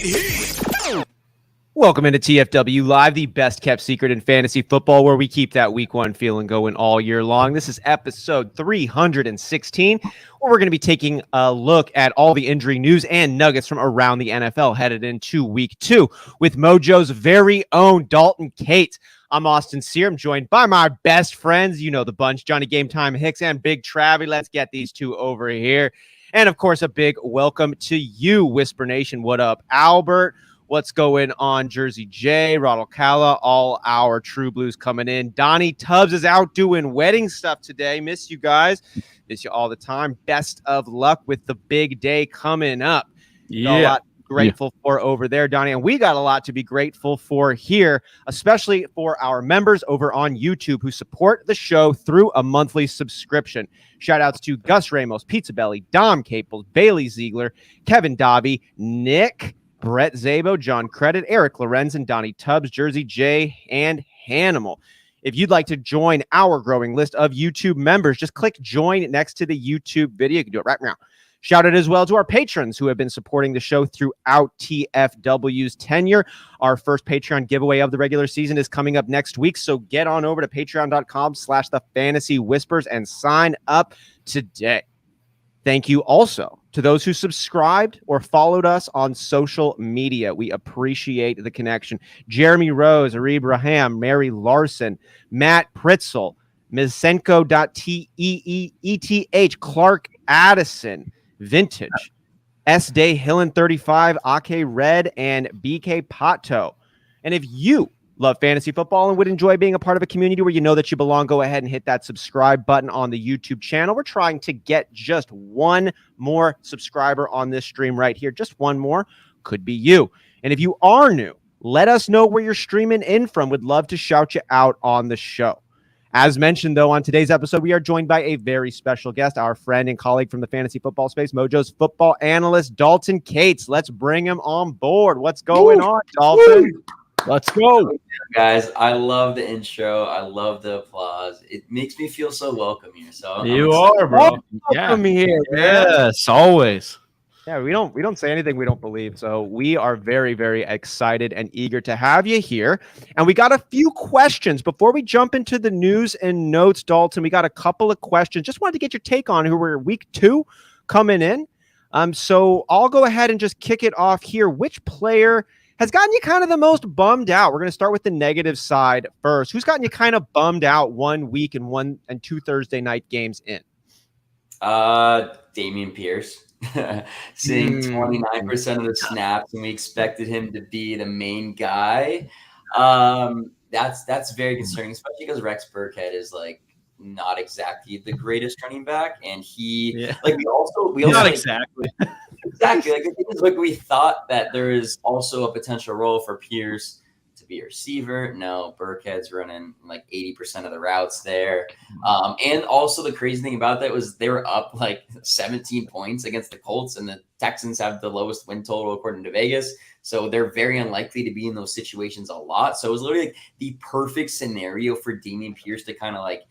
heat. Welcome into TFW Live, the best kept secret in fantasy football, where we keep that week one feeling going all year long. This is episode 316, where we're going to be taking a look at all the injury news and nuggets from around the NFL headed into week two with Mojo's very own Dalton Kates. I'm Austin Sear. I'm joined by my best friends. You know the bunch, Johnny Game Time Hicks and Big Travie. Let's get these two over here. And, of course, a big welcome to you, Whisper Nation. What up, Albert? What's going on, Jersey J, Rodalcala, all our True Blues coming in. Donnie Tubbs is out doing wedding stuff today. Miss you guys. Miss you all the time. Best of luck with the big day coming up. Yeah. A lot grateful for over there, Donnie. And we got a lot to be grateful for here, especially for our members over on YouTube who support the show through a monthly subscription. Shout outs to Gus Ramos, Pizza Belly, Dom Caples, Bailey Ziegler, Kevin Dobby, Nick, Brett Zabo, John Credit, Eric Lorenz, and Donnie Tubbs, Jersey J, and Hanimal. If you'd like to join our growing list of YouTube members, just click join next to the YouTube video. You can do it right now. Shout out as well to our patrons who have been supporting the show throughout TFW's tenure. Our first Patreon giveaway of the regular season is coming up next week, so get on over to patreon.com/thefantasywhispers and sign up today. Thank you also to those who subscribed or followed us on social media. We appreciate the connection. Jeremy Rose, Arib Raham, Mary Larson, Matt Pritzel, Mizenko.teeth, Clark Addison, Vintage, S. Day Hillen 35, Ake Red, and BK Pato. And if you love fantasy football and would enjoy being a part of a community where you know that you belong, go ahead and hit that subscribe button on the YouTube channel. We're trying to get just one more subscriber on this stream right here. Just one more. Could be you. And if you are new, let us know where you're streaming in from. Would love to shout you out on the show. As mentioned, though, on today's episode, we are joined by a very special guest, our friend and colleague from the fantasy football space, Mojo's football analyst, Dalton Kates. Let's bring him on board. What's going on, Dalton? Let's go. Guys, I love the intro. I love the applause. It makes me feel so welcome here. So You are, bro. Welcome here, man. Yes, always. Yeah, we don't say anything we don't believe. So we are very, very excited and eager to have you here. And we got a few questions before we jump into the news and notes, Dalton. We got a couple of questions. Just wanted to get your take on who we're week two coming in. So I'll go ahead and just kick it off here. Which player has gotten you kind of the most bummed out? We're going to start with the negative side first. Who's gotten you kind of bummed out 1 week and 2 Thursday night games in? Damien Pierce. Seeing 29% of the snaps, and we expected him to be the main guy. That's very concerning, especially because Rex Burkhead is like not exactly the greatest running back, and we also not exactly. Exactly. Like the thing is, like we thought that there is also a potential role for Pierce to be a receiver. No, Burkhead's running like 80% of the routes there. And also the crazy thing about that was they were up like 17 points against the Colts, and the Texans have the lowest win total according to Vegas. So they're very unlikely to be in those situations a lot. So it was literally like the perfect scenario for Damien Pierce to kind of like,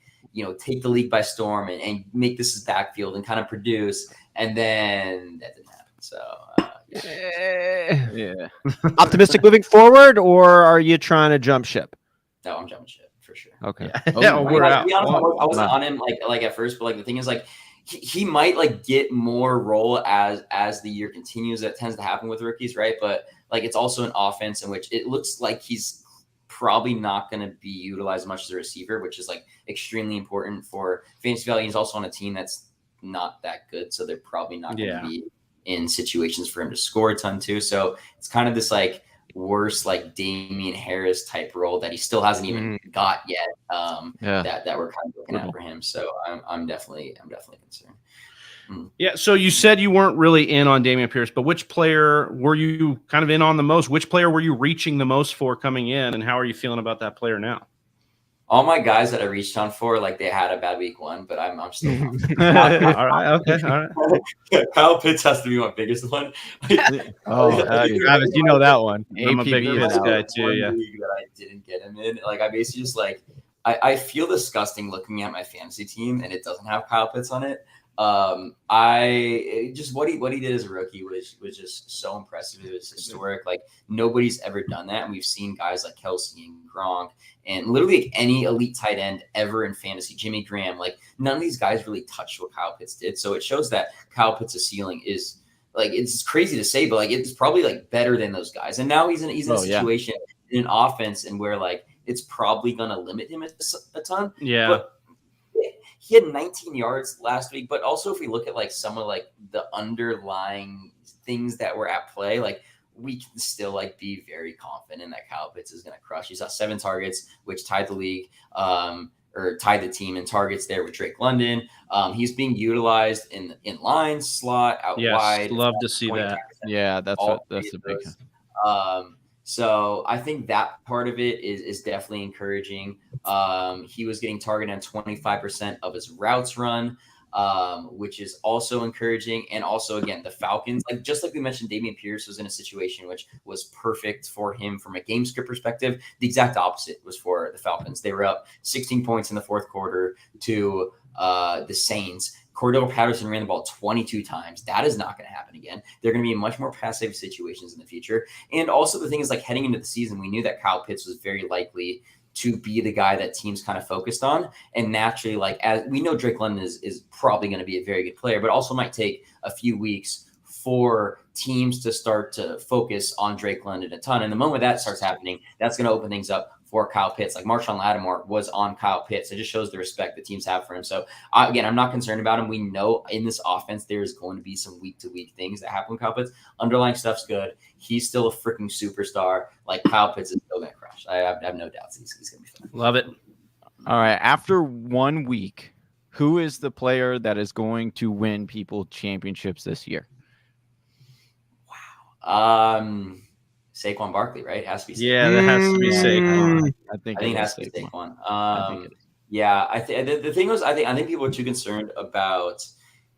take the league by storm and make this his backfield and kind of produce. And then that didn't happen. So, yeah. Optimistic moving forward, or are you trying to jump ship? No, I'm jumping ship for sure. Okay. We're out. To be honest, I wasn't on him like at first, but like the thing is like he might like get more role as the year continues. That tends to happen with rookies, right? But like it's also an offense in which it looks like he's probably not going to be utilized much as a receiver, which is like extremely important for fantasy value. He's also on a team that's not that good, so they're probably not going to be in situations for him to score a ton too. So it's kind of this like worse like Damien Harris type role that he still hasn't even got yet. That we're kind of looking at for him. So I'm definitely concerned. Yeah. So you said you weren't really in on Damien Pierce, but which player were you kind of in on the most? Which player were you reaching the most for coming in, and how are you feeling about that player now? All my guys that I reached on for, like they had a bad week one, but I'm still all right. Okay. All right. Kyle Pitts has to be my biggest one. Travis, you know that one. I'm a big Pitts guy too. Yeah. That I didn't get him in. Like I basically just like I feel disgusting looking at my fantasy team and it doesn't have Kyle Pitts on it. I just what he did as a rookie was just so impressive. It was historic. Like nobody's ever done that, and we've seen guys like Kelsey and Gronk and literally like any elite tight end ever in fantasy. Jimmy Graham, like none of these guys really touched what Kyle Pitts did. So it shows that Kyle Pitts' ceiling is like it's crazy to say, but like it's probably like better than those guys. And now he's in a situation in an offense and where like it's probably going to limit him a ton. Yeah. But he had 19 yards last week, but also if we look at like some of like the underlying things that were at play, like we can still like be very confident that Kyle Pitts is going to crush. He saw 7 targets, which tied the league, or tied the team in targets there with Drake London. He's being utilized in line, slot, out wide. Love to see that. Yeah, that's a big. So I think that part of it is definitely encouraging. He was getting targeted on 25% of his routes run, which is also encouraging. And also, again, the Falcons, like just like we mentioned, Damien Pierce was in a situation which was perfect for him from a game script perspective. The exact opposite was for the Falcons. They were up 16 points in the fourth quarter to the Saints. Cordell Patterson ran the ball 22 times. That is not going to happen again. They're going to be in much more passive situations in the future. And also the thing is, like, heading into the season, we knew that Kyle Pitts was very likely to be the guy that teams kind of focused on. And naturally, like, as we know, Drake London is probably going to be a very good player, but also might take a few weeks for teams to start to focus on Drake London a ton. And the moment that starts happening, that's going to open things up for Kyle Pitts. Like Marshawn Lattimore was on Kyle Pitts. It just shows the respect that teams have for him. So again, I'm not concerned about him. We know in this offense, there's going to be some week to week things that happen with Kyle Pitts. Underlying stuff's good. He's still a freaking superstar. Like Kyle Pitts is still going to crush. I have no doubts he's going to be fun. Love it. All right. After 1 week, who is the player that is going to win people championships this year? Wow. Saquon Barkley, right? It has to be Saquon. Yeah, that has to be Saquon. I think it has to be Saquon. Yeah, the thing was, I think people are too concerned about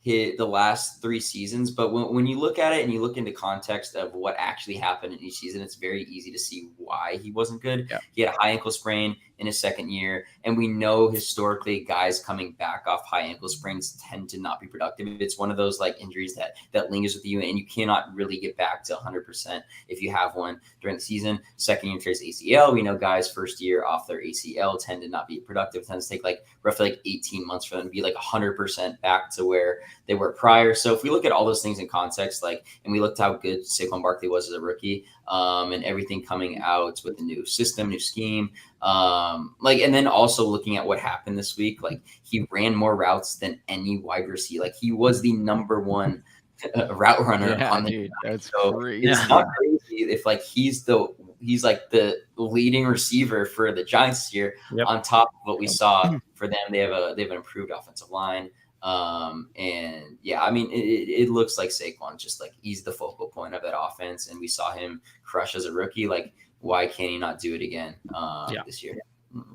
the last 3 seasons, but when you look at it and you look into context of what actually happened in each season, it's very easy to see why he wasn't good. Yeah. He had a high ankle sprain in his second year, and we know historically guys coming back off high ankle sprains tend to not be productive. It's one of those like injuries that lingers with you, and you cannot really get back to 100% if you have one during the season. Second year tears ACL. We know guys first year off their ACL tend to not be productive. It tends to take like roughly like 18 months for them to be like 100% back to where they were prior. So if we look at all those things in context, like, and we looked how good Saquon Barkley was as a rookie, and everything coming out with the new system, new scheme, and then also looking at what happened this week, like he ran more routes than any wide receiver. Like he was the number 1 route runner on the team. That's so crazy. It's not crazy if like he's like the leading receiver for the Giants this year. Yep. On top of what we saw for them, they have an improved offensive line. And yeah, I mean, it looks like Saquon just like he's the focal point of that offense, and we saw him crush as a rookie. Like, why can't he not do it again this year?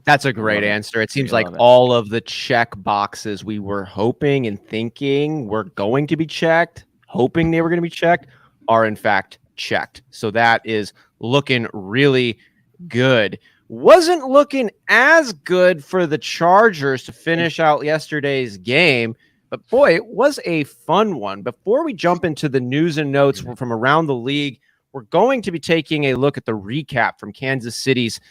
That's a great answer. It seems like all of the check boxes we were hoping and thinking were going to be checked, hoping they were going to be checked, are in fact checked. So that is looking really good. Wasn't looking as good for the Chargers to finish out yesterday's game, but boy, it was a fun one. Before we jump into the news and notes from around the league, we're going to be taking a look at the recap from Kansas City's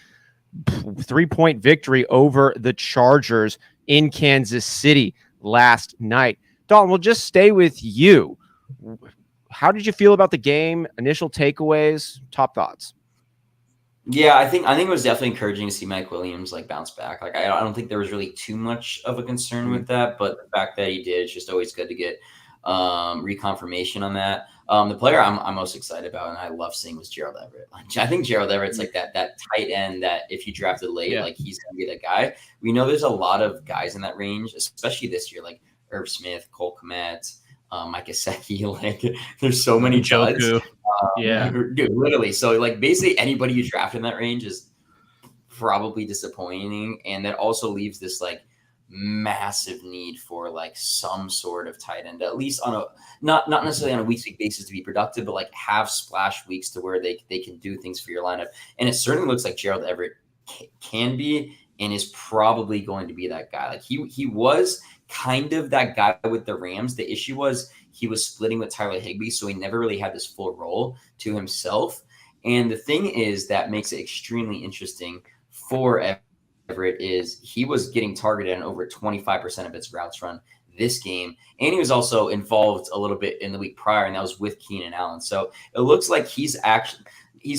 3-point victory over the Chargers in Kansas City last night. Dalton, we'll just stay with you. How did you feel about the game? Initial takeaways, top thoughts? Yeah, I think it was definitely encouraging to see Mike Williams like bounce back. Like I don't think there was really too much of a concern with that, but the fact that he did, it's just always good to get reconfirmation on that. The player I'm most excited about and I love seeing was Gerald Everett. Like, I think Gerald Everett's like that tight end that if you drafted late, like he's gonna be that guy. We know there's a lot of guys in that range, especially this year, like Irv Smith, Cole Kmet, Mike Gesicki. Like there's so many duds. Dude, literally. So like basically anybody you draft in that range is probably disappointing, and that also leaves this like massive need for like some sort of tight end, at least on a not necessarily on a week-to-week basis to be productive, but like have splash weeks to where they can do things for your lineup. And it certainly looks like Gerald Everett can be and is probably going to be that guy. Like he was kind of that guy with the Rams. The issue was he was splitting with Tyler Higbee, so he never really had this full role to himself. And the thing is that makes it extremely interesting for Everett is he was getting targeted on over 25% of its routes run this game. And he was also involved a little bit in the week prior, and that was with Keenan Allen. So it looks like he's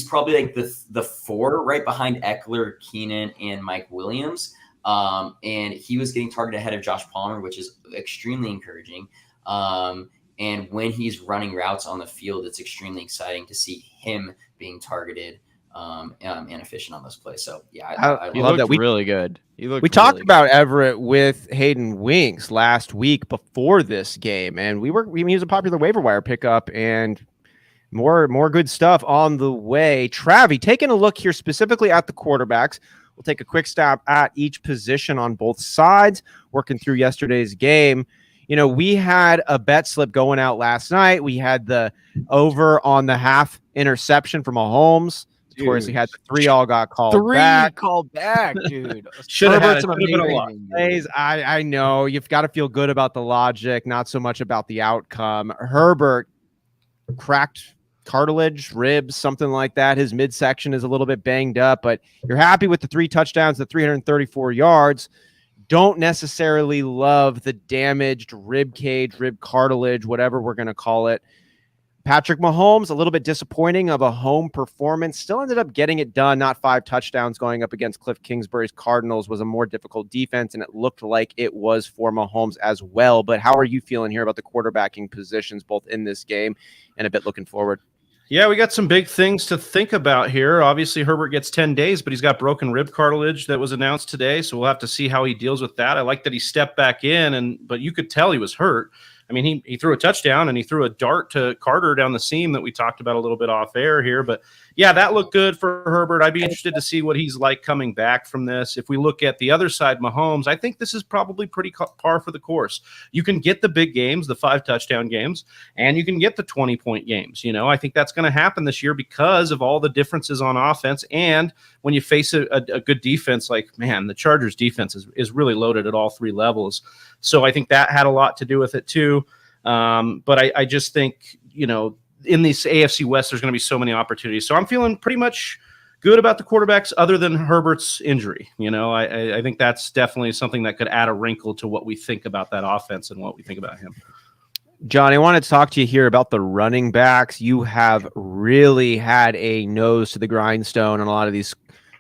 probably like the 4 right behind Eckler, Keenan, and Mike Williams. And he was getting targeted ahead of Josh Palmer, which is extremely encouraging. And when he's running routes on the field, it's extremely exciting to see him being targeted and efficient on those plays. So yeah, I love that. Really good. We talked about Everett with Hayden Winks last week before this game, and he was a popular waiver wire pickup, and more good stuff on the way. Travi, taking a look here specifically at the quarterbacks. We'll take a quick stab at each position on both sides, working through yesterday's game. We had a bet slip going out last night. We had the over on the half interception from Mahomes. Notoriously had the 3 all got called back. Called back, dude. Should have had some amazing plays. I know you've got to feel good about the logic, not so much about the outcome. Herbert cracked cartilage, ribs, something like that. His midsection is a little bit banged up, but you're happy with the 3 touchdowns, the 334 yards. Don't necessarily love the damaged rib cage, rib cartilage, whatever we're going to call it. Patrick Mahomes, a little bit disappointing of a home performance. Still ended up getting it done. Not 5 touchdowns going up against Cliff Kingsbury's Cardinals was a more difficult defense, and it looked like it was for Mahomes as well. But how are you feeling here about the quarterbacking positions, both in this game and a bit looking forward? Yeah, we got some big things to think about here. Obviously, Herbert gets 10 days, but he's got broken rib cartilage that was announced today, so we'll have to see how he deals with that. I like that he stepped back in, but you could tell he was hurt. I mean, he threw a touchdown and he threw a dart to Carter down the seam that we talked about a little bit off air here. But yeah, that looked good for Herbert. I'd be interested to see what he's like coming back from this. If we look at the other side, Mahomes, I think this is probably pretty par for the course. You can get the big games, the 5 touchdown games, and you can get the 20-point games. I think that's going to happen this year because of all the differences on offense. And when you face a good defense, like, man, the Chargers defense is really loaded at all 3 levels. So I think that had a lot to do with it too. But I just think, in this AFC West, there's going to be so many opportunities. So I'm feeling pretty much good about the quarterbacks other than Herbert's injury. I think that's definitely something that could add a wrinkle to what we think about that offense and what we think about him. John, I want to talk to you here about the running backs. You have really had a nose to the grindstone on a lot of these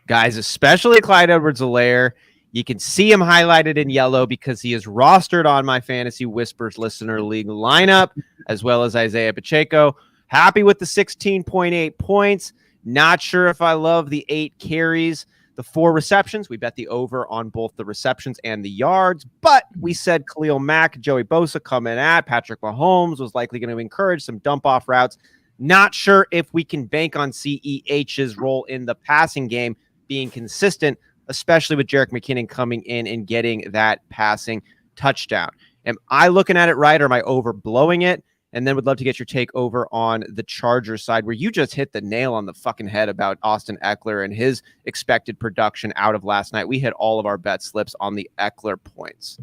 guys, especially Clyde Edwards-Helaire. You can see him highlighted in yellow because he is rostered on my Fantasy Whispers Listener League lineup, as well as Isaiah Pacheco. Happy with the 16.8 points. Not sure if I love the 8 carries, the 4 receptions. We bet the over on both the receptions and the yards, but we said Khalil Mack, Joey Bosa coming at. Patrick Mahomes was likely going to encourage some dump-off routes. Not sure if we can bank on CEH's role in the passing game being consistent, especially with Jerick McKinnon coming in and getting that passing touchdown. Am I looking at it right, or am I overblowing it? And then would love to get your take over on the Chargers side, where you just hit the nail on the fucking head about Austin Eckler and his expected production out of last night. We hit all of our bet slips on the Eckler points.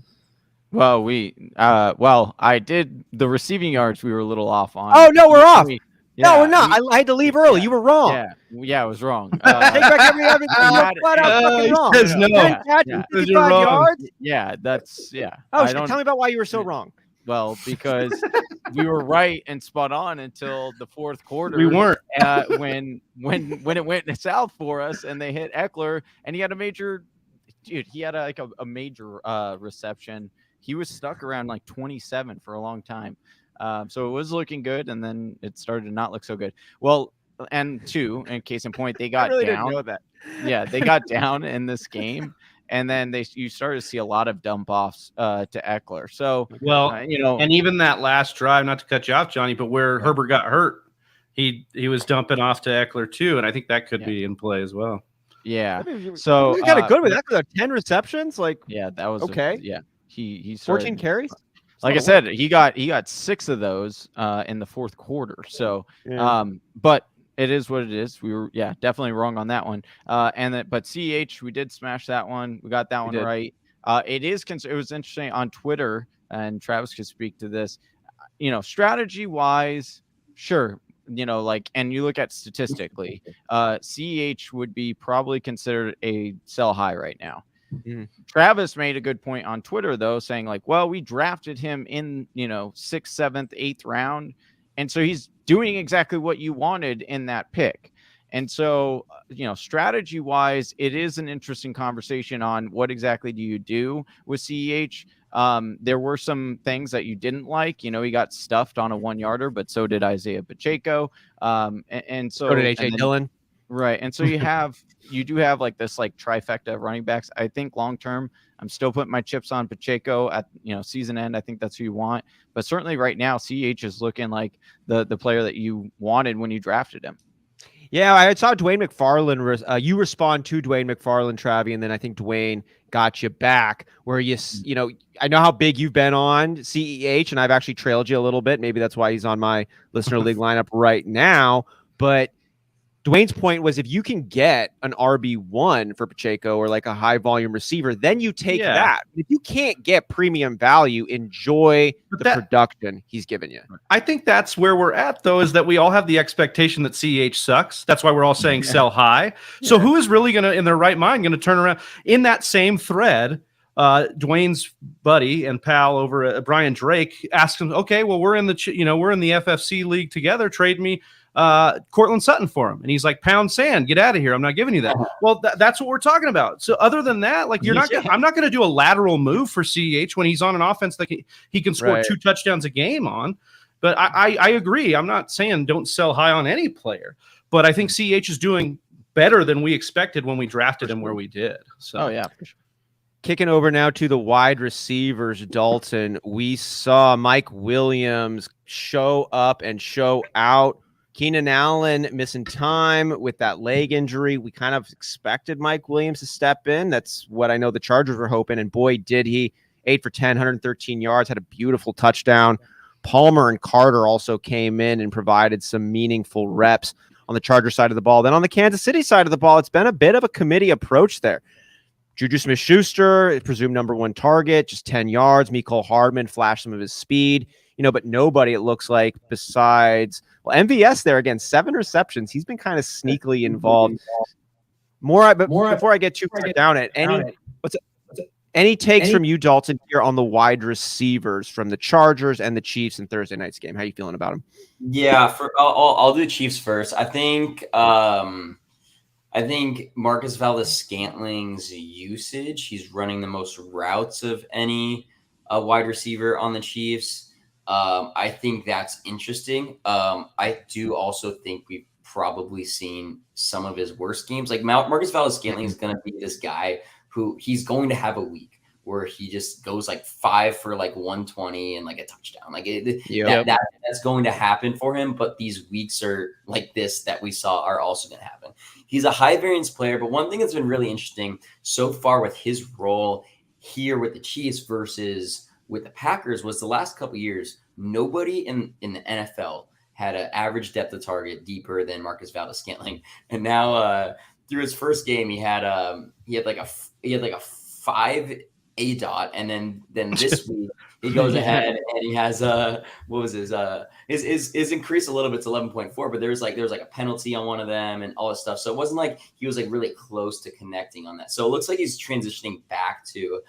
Well, I did the receiving yards. We were a little off on. Oh, no, we're off. No, we're not. I had to leave early. You were wrong. Yeah, I was wrong. Take back everything. You're flat out fucking wrong. Says no. 10 catches, 55 yards. Yeah, that's Oh, tell me about why you were so wrong. Well, because we were right and spot on until the 4th quarter. We weren't. When it went south for us and they hit Eckler and he had a major major reception. He was stuck around like 27 for a long time. So it was looking good, and then it started to not look so good. Well, and 2, in case in point, they got really down. Didn't know that. Yeah, they got down in this game, and then you started to see a lot of dump offs to Eckler. So, and even that last drive, not to cut you off, Johnny, but where Herbert got hurt, he was dumping off to Eckler too, and I think that could be in play as well. Yeah. So you got it good with Eckler. 10 receptions, that was okay. He started, 14 carries. Like I said, he got 6 of those in the 4th quarter. So, but it is what it is. We were definitely wrong on that one. But CH, we did smash that one. We got that one right. It was interesting on Twitter, and Travis could speak to this. Strategy wise, sure. And you look at statistically, CEH would be probably considered a sell high right now. Mm. Travis made a good point on Twitter, though, saying like, well, we drafted him in, 6th, 7th, 8th round. And so he's doing exactly what you wanted in that pick. And so, strategy wise, it is an interesting conversation on what exactly do you do with CEH. There were some things that you didn't like. He got stuffed on a 1-yarder, but so did Isaiah Pacheco. And so did A.J. Dillon. Right. And so you do have like this like trifecta of running backs. I think long term, I'm still putting my chips on Pacheco at season end. I think that's who you want. But certainly right now, CH is looking like the player that you wanted when you drafted him. Yeah, I saw Dwayne McFarland. You respond to Dwayne McFarland, Travi, and then I think Dwayne got you back. Where I know how big you've been on CEH, and I've actually trailed you a little bit. Maybe that's why he's on my listener league lineup right now. But Dwayne's point was if you can get an RB1 for Pacheco or like a high volume receiver, then you take that. If you can't get premium value, enjoy the production he's given you. I think that's where we're at, though, is that we all have the expectation that CH sucks. That's why we're all saying sell high. So who is really going to, in their right mind, going to turn around in that same thread? Dwayne's buddy and pal over at Brian Drake asked him, okay, well, we're in the FFC league together. Trade me Cortland Sutton for him. And he's like, pound sand, get out of here. I'm not giving you that. Well, that's what we're talking about. So other than that, like I'm not going to do a lateral move for CEH when he's on an offense that he can score 2 touchdowns a game on. But I agree. I'm not saying don't sell high on any player, but I think CEH is doing better than we expected when we drafted him where we did. So, for sure. Kicking over now to the wide receivers, Dalton. We saw Mike Williams show up and show out. Keenan Allen missing time with that leg injury. We kind of expected Mike Williams to step in. That's what I know the Chargers were hoping, and boy, did he. 8 for 10, 113 yards, had a beautiful touchdown. Palmer and Carter also came in and provided some meaningful reps on the Charger side of the ball. Then on the Kansas City side of the ball, it's been a bit of a committee approach there. Juju Smith-Schuster, presumed number 1 target, just 10 yards. Mecole Hardman flashed some of his speed, but nobody, it looks like, besides, MVS there again, 7 receptions. He's been kind of sneakily involved. Before I get too far down it, any takes from you, Dalton, here on the wide receivers from the Chargers and the Chiefs in Thursday night's game? How are you feeling about them? Yeah, I'll do Chiefs first. I think Marcus Valdes-Scantling's usage, he's running the most routes of any wide receiver on the Chiefs. I think that's interesting. I do also think we've probably seen some of his worst games. Like Marcus Valdes-Scantling is going to be this guy who he's going to have a week where he just goes like 5 for like 120 and like a touchdown. Like that's going to happen for him. But these weeks are like this that we saw are also going to happen. He's a high variance player, but one thing that's been really interesting so far with his role here with the Chiefs versus with the Packers was the last couple of years, nobody in the NFL had an average depth of target deeper than Marcus Valdes-Scantling. And now through his first game, he had like a 5 ADOT, and then this week he goes ahead and he has what was his increase a little bit to 11.4, but there was like a penalty on one of them and all this stuff. So it wasn't like he was like really close to connecting on that. So it looks like he's transitioning back to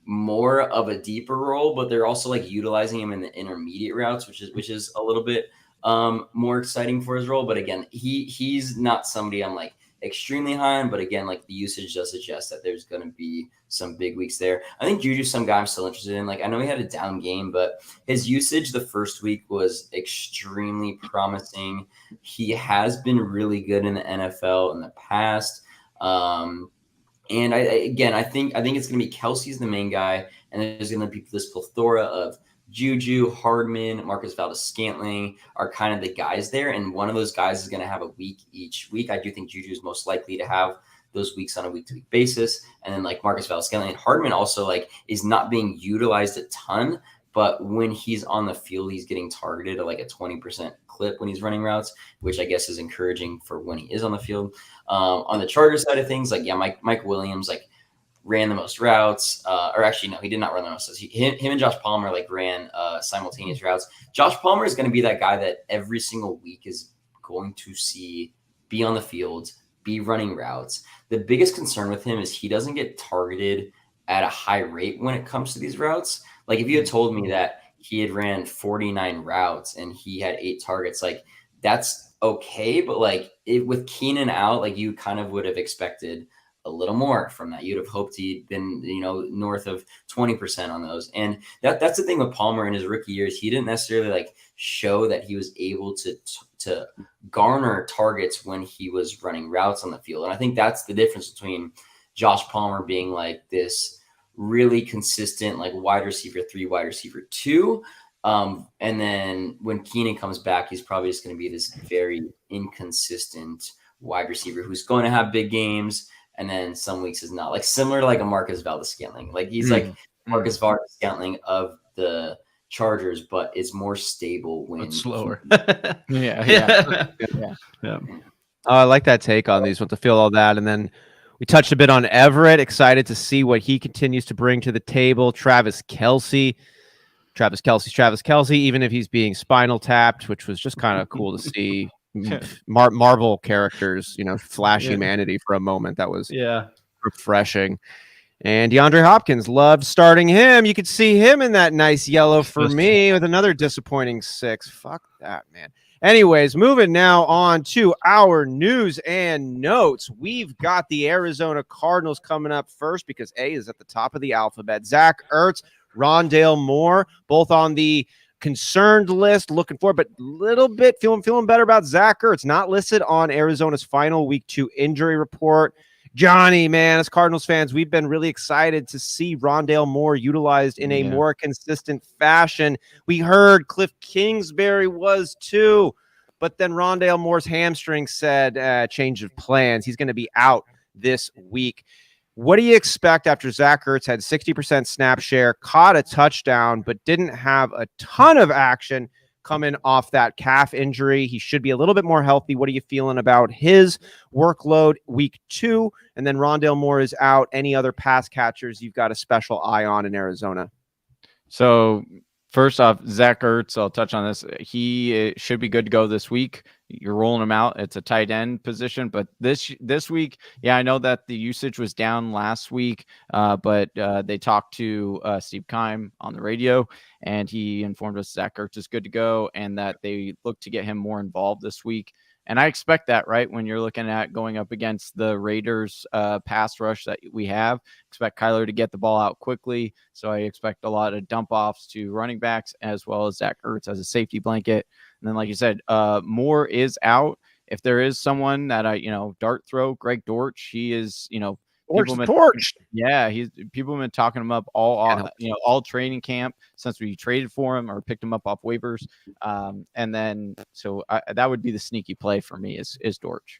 more of a deeper role, but they're also like utilizing him in the intermediate routes, which is a little bit more exciting for his role. But again, he's not somebody I'm like extremely high on, but again, like the usage does suggest that there's going to be some big weeks there. I think Juju's some guy I'm still interested in. Like I know he had a down game, but his usage the first week was extremely promising. He has been really good in the NFL in the past. And I think it's going to be Kelsey's the main guy, and there's going to be this plethora of Juju, Hardman, Marcus Valdes-Scantling are kind of the guys there, and one of those guys is going to have a week each week. I do think Juju is most likely to have those weeks on a week-to-week basis, and then like Marcus Valdes-Scantling and Hardman also like is not being utilized a ton, but when he's on the field, he's getting targeted at like a 20% clip when he's running routes, which I guess is encouraging for when he is on the field. On the Chargers side of things, like Mike Williams, like ran the most routes, or actually, no, he did not run the most. Him and Josh Palmer like ran simultaneous routes. Josh Palmer is going to be that guy that every single week is going to see be on the field, be running routes. The biggest concern with him is he doesn't get targeted at a high rate when it comes to these routes. Like if you had told me that he had ran 49 routes and he had 8 targets, like that's okay. But like with Keenan out, like you kind of would have expected a little more from that. You'd have hoped he'd been, north of 20% on those. And that's the thing with Palmer in his rookie years. He didn't necessarily like show that he was able to garner targets when he was running routes on the field. And I think that's the difference between Josh Palmer being like this really consistent, like wide receiver 3, wide receiver 2. And then when Keenan comes back, he's probably just going to be this very inconsistent wide receiver who's going to have big games. And then some weeks is not, like similar to like a Marcus Valdes-Scantling. Like he's like Marcus Valdes-Scantling of the Chargers, but it's more stable when it's slower. Yeah. Oh, I like that take on these. Want to feel all that, and then we touched a bit on Everett. Excited to see what he continues to bring to the table. Travis Kelce, even if he's being spinal tapped, which was just kind of cool to see. Marvel characters, flash humanity for a moment. That was refreshing. And DeAndre Hopkins, loved starting him. You could see him in that nice yellow for me with another disappointing 6. Fuck that, man. Anyways, moving now on to our news and notes. We've got the Arizona Cardinals coming up first because A is at the top of the alphabet. Zach Ertz, Rondale Moore, both on the concerned list, looking forward, but little bit feeling better about Zach Ertz, not listed on Arizona's final week 2 injury report. Johnny, man, as Cardinals fans, we've been really excited to see Rondale Moore utilized in a more consistent fashion. We heard Cliff Kingsbury was too, but then Rondale Moore's hamstring said change of plans. He's going to be out this week. What do you expect after Zach Ertz had 60% snap share, caught a touchdown, but didn't have a ton of action coming off that calf injury? He should be a little bit more healthy. What are you feeling about his workload week 2? And then Rondale Moore is out. Any other pass catchers you've got a special eye on in Arizona? So first off, Zach Ertz, I'll touch on this. He should be good to go this week. You're rolling him out. It's a tight end position, but this week, I know that the usage was down last week, but they talked to Steve Keim on the radio, and he informed us Zach Ertz is good to go and that they look to get him more involved this week. And I expect that, right? When you're looking at going up against the Raiders pass rush that we have, expect Kyler to get the ball out quickly. So I expect a lot of dump offs to running backs as well as Zach Ertz as a safety blanket. And then, like you said, Moore is out. If there is someone that dart throw, Greg Dortch, he is, Torch. Yeah, people have been talking him up all training camp since we traded for him or picked him up off waivers. And then that would be the sneaky play for me is Dortch.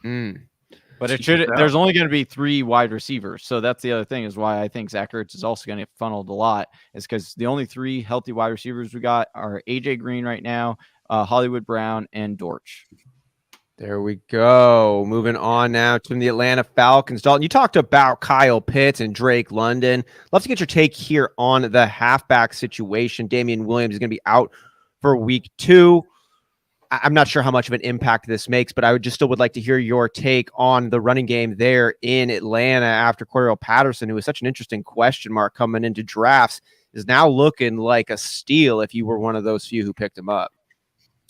But there's only going to be 3 wide receivers. So that's the other thing is why I think Zach Ertz is also going to get funneled a lot is because the only 3 healthy wide receivers we got are AJ Green right now, Hollywood Brown, and Dortch. There we go. Moving on now to the Atlanta Falcons. Dalton, you talked about Kyle Pitts and Drake London. Love to get your take here on the halfback situation. Damien Williams is going to be out for week 2. I'm not sure how much of an impact this makes, but I would like to hear your take on the running game there in Atlanta after Cordell Patterson, who was such an interesting question mark coming into drafts, is now looking like a steal if you were one of those few who picked him up.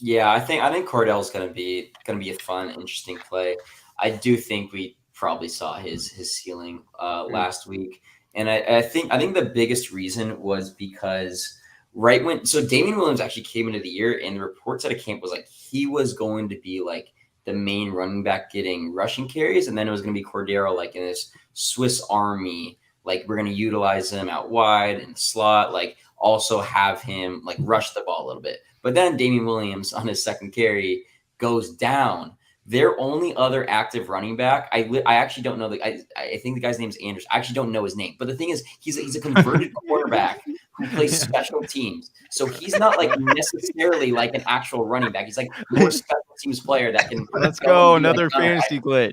Yeah, I think Cordell's gonna be a fun, interesting play. I do think we probably saw his ceiling last week, and I think the biggest reason was because Damien Williams actually came into the year, and the reports out of camp was like he was going to be like the main running back getting rushing carries, and then it was going to be Cordero like in this Swiss Army, like we're going to utilize him out wide in the slot, like also have him like rush the ball a little bit. But then Damien Williams on his second carry goes down. Their only other active running back, I actually don't know. I think the guy's name is Anders. I actually don't know his name. But the thing is, he's a converted quarterback who plays special teams. So he's not like necessarily like an actual running back. He's like more special teams player that can. Let's go, another fantasy glitch.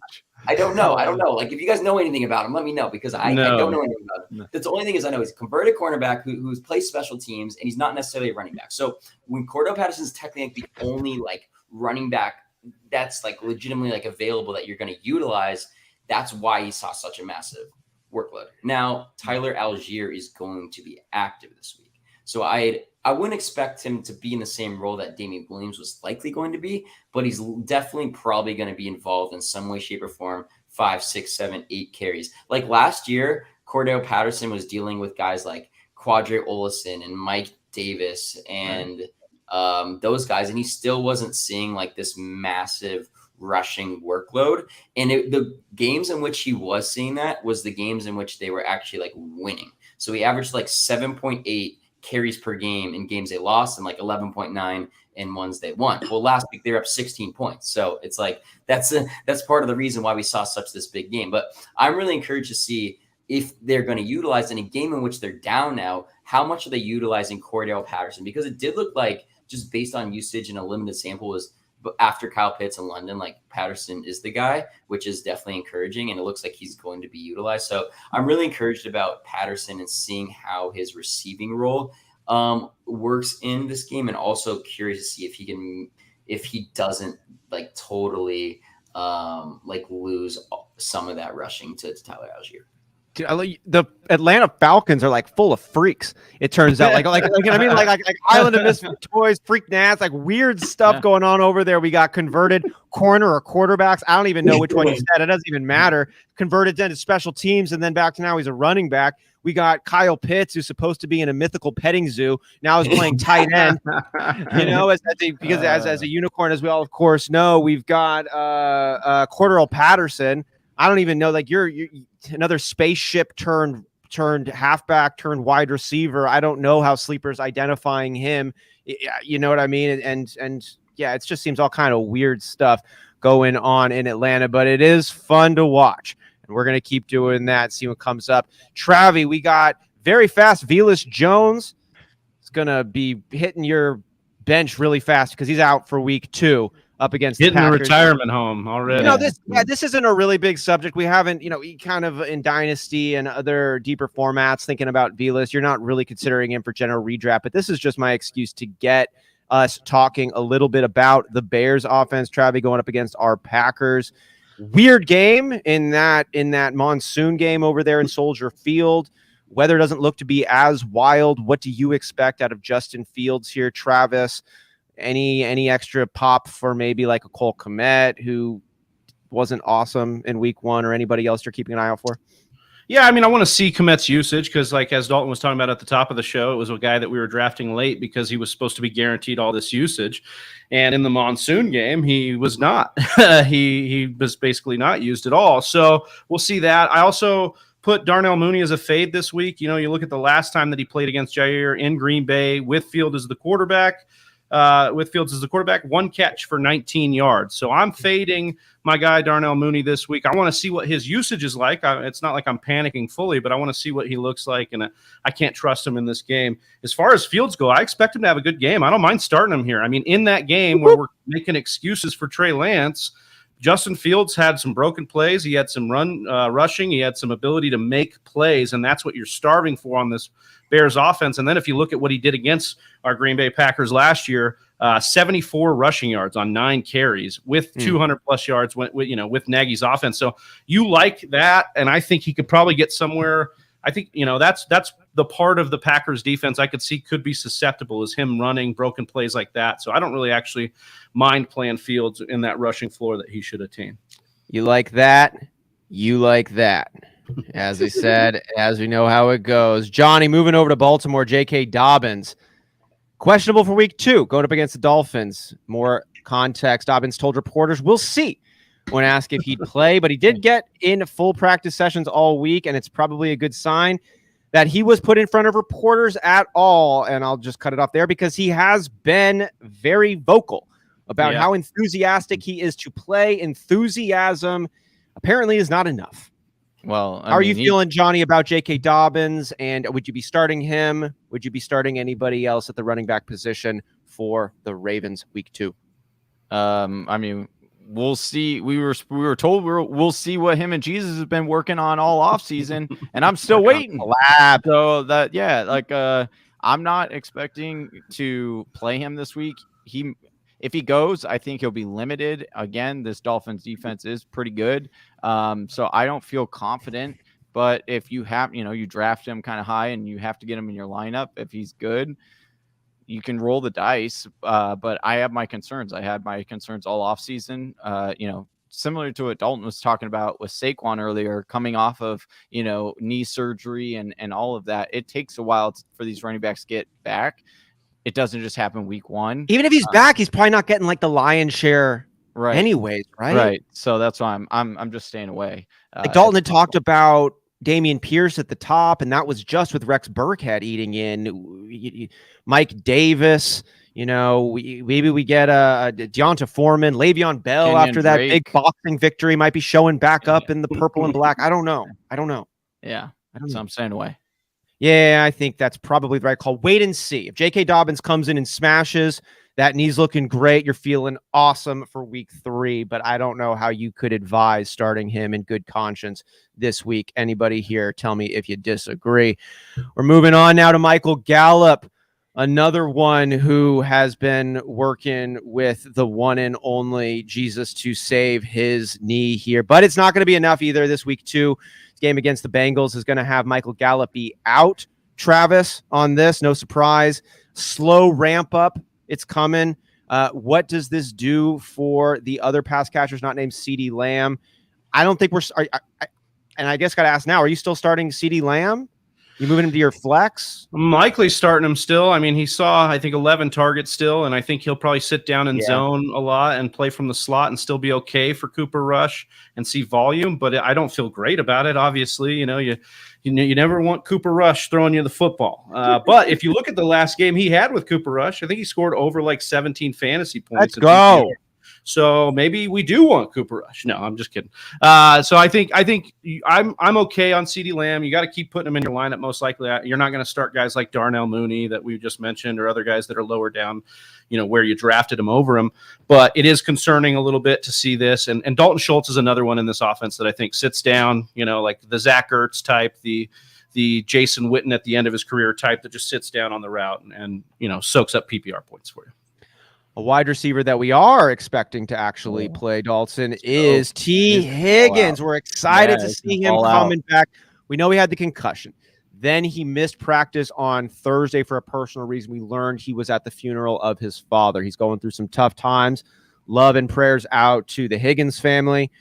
I don't know. Like, if you guys know anything about him, let me know, because I don't know anything about him. That's the only thing is I know he's a converted cornerback who's plays special teams, and he's not necessarily a running back. So when Cordell Patterson's technically the only like running back that's like legitimately like available that you're going to utilize, that's why he saw such a massive workload. Now, Tyler Algier is going to be active this week. So I wouldn't expect him to be in the same role that Damien Williams was likely going to be, but he's definitely probably going to be involved in some way, shape, or form, 5, 6, 7, 8 carries. Like last year, Cordell Patterson was dealing with guys like Quadre Olison and Mike Davis and those guys, and he still wasn't seeing like this massive rushing workload. And the games in which he was seeing that was the games in which they were actually like winning. So he averaged like 7.8 carries per game in games they lost and like 11.9 in ones they won. Well, last week they were up 16 points. So it's like that's part of the reason why we saw such this big game. But I'm really encouraged to see if they're going to utilize in a game in which they're down now, how much are they utilizing Cordell Patterson? Because it did look like, just based on usage and a limited sample, was after Kyle Pitts in London, like Patterson is the guy, which is definitely encouraging. And it looks like he's going to be utilized. So I'm really encouraged about Patterson and seeing how his receiving role works in this game. And also curious to see if he doesn't like totally like lose some of that rushing to Tyler Algier. Dude, the Atlanta Falcons are like full of freaks. It turns out, like you know what I mean, like Island of Misfit Toys, freak Nats, like weird stuff going on over there. We got converted corner or quarterbacks. I don't even know which one you said. It doesn't even matter. Converted then to special teams, and then back to now he's a running back. We got Kyle Pitts, who's supposed to be in a mythical petting zoo, now is playing tight end. You know, as a unicorn, as we all of course know, we've got Cordell Patterson. I don't even know, like you're another spaceship turned halfback turned wide receiver. I don't know how Sleeper's identifying him. You know what I mean? And yeah, it just seems all kind of weird stuff going on in Atlanta, but it is fun to watch. And we're going to keep doing that, see what comes up. Travi, we got very fast Velus Jones. It's going to be hitting your bench really fast because he's out for week 2. Up against getting the a Packers. retirement home already. You know, this isn't a really big subject. We haven't, kind of in Dynasty and other deeper formats thinking about Velus. You're not really considering him for general redraft, but this is just my excuse to get us talking a little bit about the Bears offense. Travi going up against our Packers. Weird game in that monsoon game over there in Soldier Field. Weather doesn't look to be as wild. What do you expect out of Justin Fields here, Travis? Any extra pop for maybe like a Cole Kmet, who wasn't awesome in week 1, or anybody else you're keeping an eye out for? Yeah, I mean, I want to see Kmet's usage because, like, as Dalton was talking about at the top of the show, it was a guy that we were drafting late because he was supposed to be guaranteed all this usage. And in the monsoon game, he was not. he was basically not used at all. So we'll see that. I also put Darnell Mooney as a fade this week. You know, you look at the last time that he played against Jair in Green Bay with Fields as the quarterback. 1 catch for 19 yards. So I'm fading my guy Darnell Mooney this week. I want to see what his usage is like. It's not like I'm panicking fully, but I want to see what he looks like, and I can't trust him in this game. As far as Fields go, I expect him to have a good game. I don't mind starting him here. I mean, in that game where we're making excuses for Trey Lance, Justin Fields had some broken plays. He had some rushing. He had some ability to make plays, and that's what you're starving for on this Bears offense. And then if you look at what he did against our Green Bay Packers last year, 74 rushing yards on 9 carries with 200-plus yards with Nagy's offense. So you like that, and I think he could probably get somewhere. I think, that's the part of the Packers defense I could see could be susceptible is him running broken plays like that. So I don't really actually mind playing Fields in that rushing floor that he should attain. You like that? You like that. As I said, as we know how it goes. Johnny, moving over to Baltimore, J.K. Dobbins. Questionable for week 2, going up against the Dolphins. More context. Dobbins told reporters, we'll see when asked if he'd play, but he did get in full practice sessions all week, and it's probably a good sign that he was put in front of reporters at all. And I'll just cut it off there because he has been very vocal about how enthusiastic he is to play. Enthusiasm apparently is not enough. Well, how are you feeling, Johnny, about J.K. Dobbins? And would you be starting him? Would you be starting anybody else at the running back position for the Ravens week 2? I mean, we'll see. We were told we'll see what him and Jesus have been working on all off season, and I'm still waiting. So that I'm not expecting to play him this week. If he goes, I think he'll be limited. Again, this Dolphins defense is pretty good. So I don't feel confident. But if you have, you draft him kind of high and you have to get him in your lineup, if he's good, you can roll the dice. But I have my concerns. I had my concerns all off season. Similar to what Dalton was talking about with Saquon earlier, coming off of, knee surgery and all of that. It takes a while for these running backs to get back. It doesn't just happen week one. Even if he's back, he's probably not getting like the lion's share anyways, right? Right. So that's why I'm just staying away. Like Dalton had talked about Damien Pierce at the top, and that was just with Rex Burkhead eating in. Mike Davis, maybe we get a Deonta Foreman, Le'Veon Bell Kenyon after that Drake. big boxing victory might be showing back up in the purple and black. I don't know. Yeah. So I'm staying away. Yeah, I think that's probably the right call. Wait and see. If J.K. Dobbins comes in and smashes, that knee's looking great. You're feeling awesome for week 3, but I don't know how you could advise starting him in good conscience this week. Anybody here, tell me if you disagree. We're moving on now to Michael Gallup, another one who has been working with the one and only Jesus to save his knee here, but it's not going to be enough either this week too. Game against the Bengals is going to have Michael Gallup be out. Travis on this, no surprise. Slow ramp up. It's coming. What does this do for the other pass catchers not named CeeDee Lamb? I don't think and I guess got to ask now, are you still starting CeeDee Lamb? You moving him to your flex? I'm likely starting him still. I mean, he saw, I think, 11 targets still, and I think he'll probably sit down in zone a lot and play from the slot and still be okay for Cooper Rush and see volume. But I don't feel great about it. Obviously, you never want Cooper Rush throwing you the football. But if you look at the last game he had with Cooper Rush, I think he scored over like 17 fantasy points. Let's go. So maybe we do want Cooper Rush. No, I'm just kidding. So I think I'm okay on CeeDee Lamb. You got to keep putting him in your lineup. Most likely, you're not going to start guys like Darnell Mooney that we just mentioned, or other guys that are lower down, where you drafted him over him. But it is concerning a little bit to see this. And Dalton Schultz is another one in this offense that I think sits down. Like the Zach Ertz type, the Jason Witten at the end of his career type that just sits down on the route and soaks up PPR points for you. A wide receiver that we are expecting to actually play, Dalton, is T. Higgins. We're excited to see him coming back. We know he had the concussion. Then he missed practice on Thursday for a personal reason. We learned he was at the funeral of his father. He's going through some tough times. Love and prayers out to the Higgins family.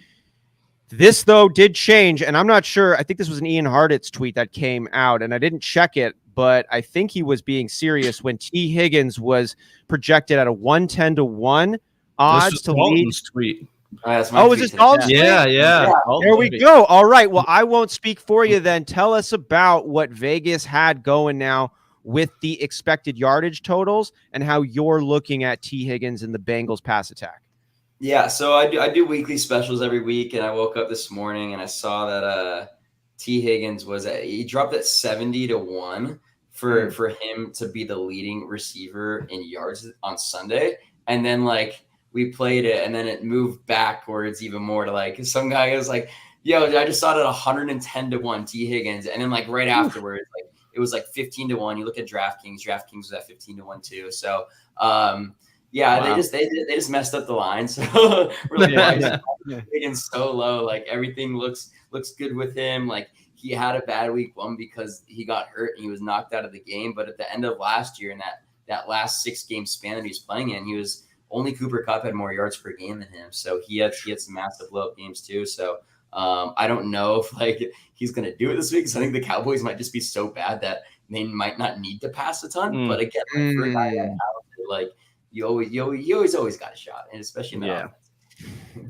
This, though, did change, and I'm not sure. I think this was an Ian Hartitz tweet that came out, and I didn't check it, but I think he was being serious when T. Higgins was projected at a 110-1 odds to lead. Tweet. Is this Dalton's tweet? Yeah. There we go. All right. Well, I won't speak for you then. Tell us about what Vegas had going now with the expected yardage totals and how you're looking at T. Higgins and the Bengals pass attack. Yeah, so I do weekly specials every week, and I woke up this morning and I saw that T. Higgins he dropped at 70-1 for him to be the leading receiver in yards on Sunday, and then we played it, and then it moved backwards even more to some guy was like, "Yo, I just saw it at 110-1 T. Higgins," and then right afterwards, it was 15-1. You look at DraftKings was at 15-1 too. So. Yeah, wow. They just messed up the line. So we're Higgins so low. Everything looks good with him. He had a bad week 1 because he got hurt and he was knocked out of the game. But at the end of last year, in that last 6-game span that he was playing in, he was only Cooper Kupp had more yards per game than him. So he had some massive blow up games too. So I don't know if he's gonna do it this week. So I think the Cowboys might just be so bad that they might not need to pass a ton. But again, for a guy that talented, you always got a shot, and especially in the offense.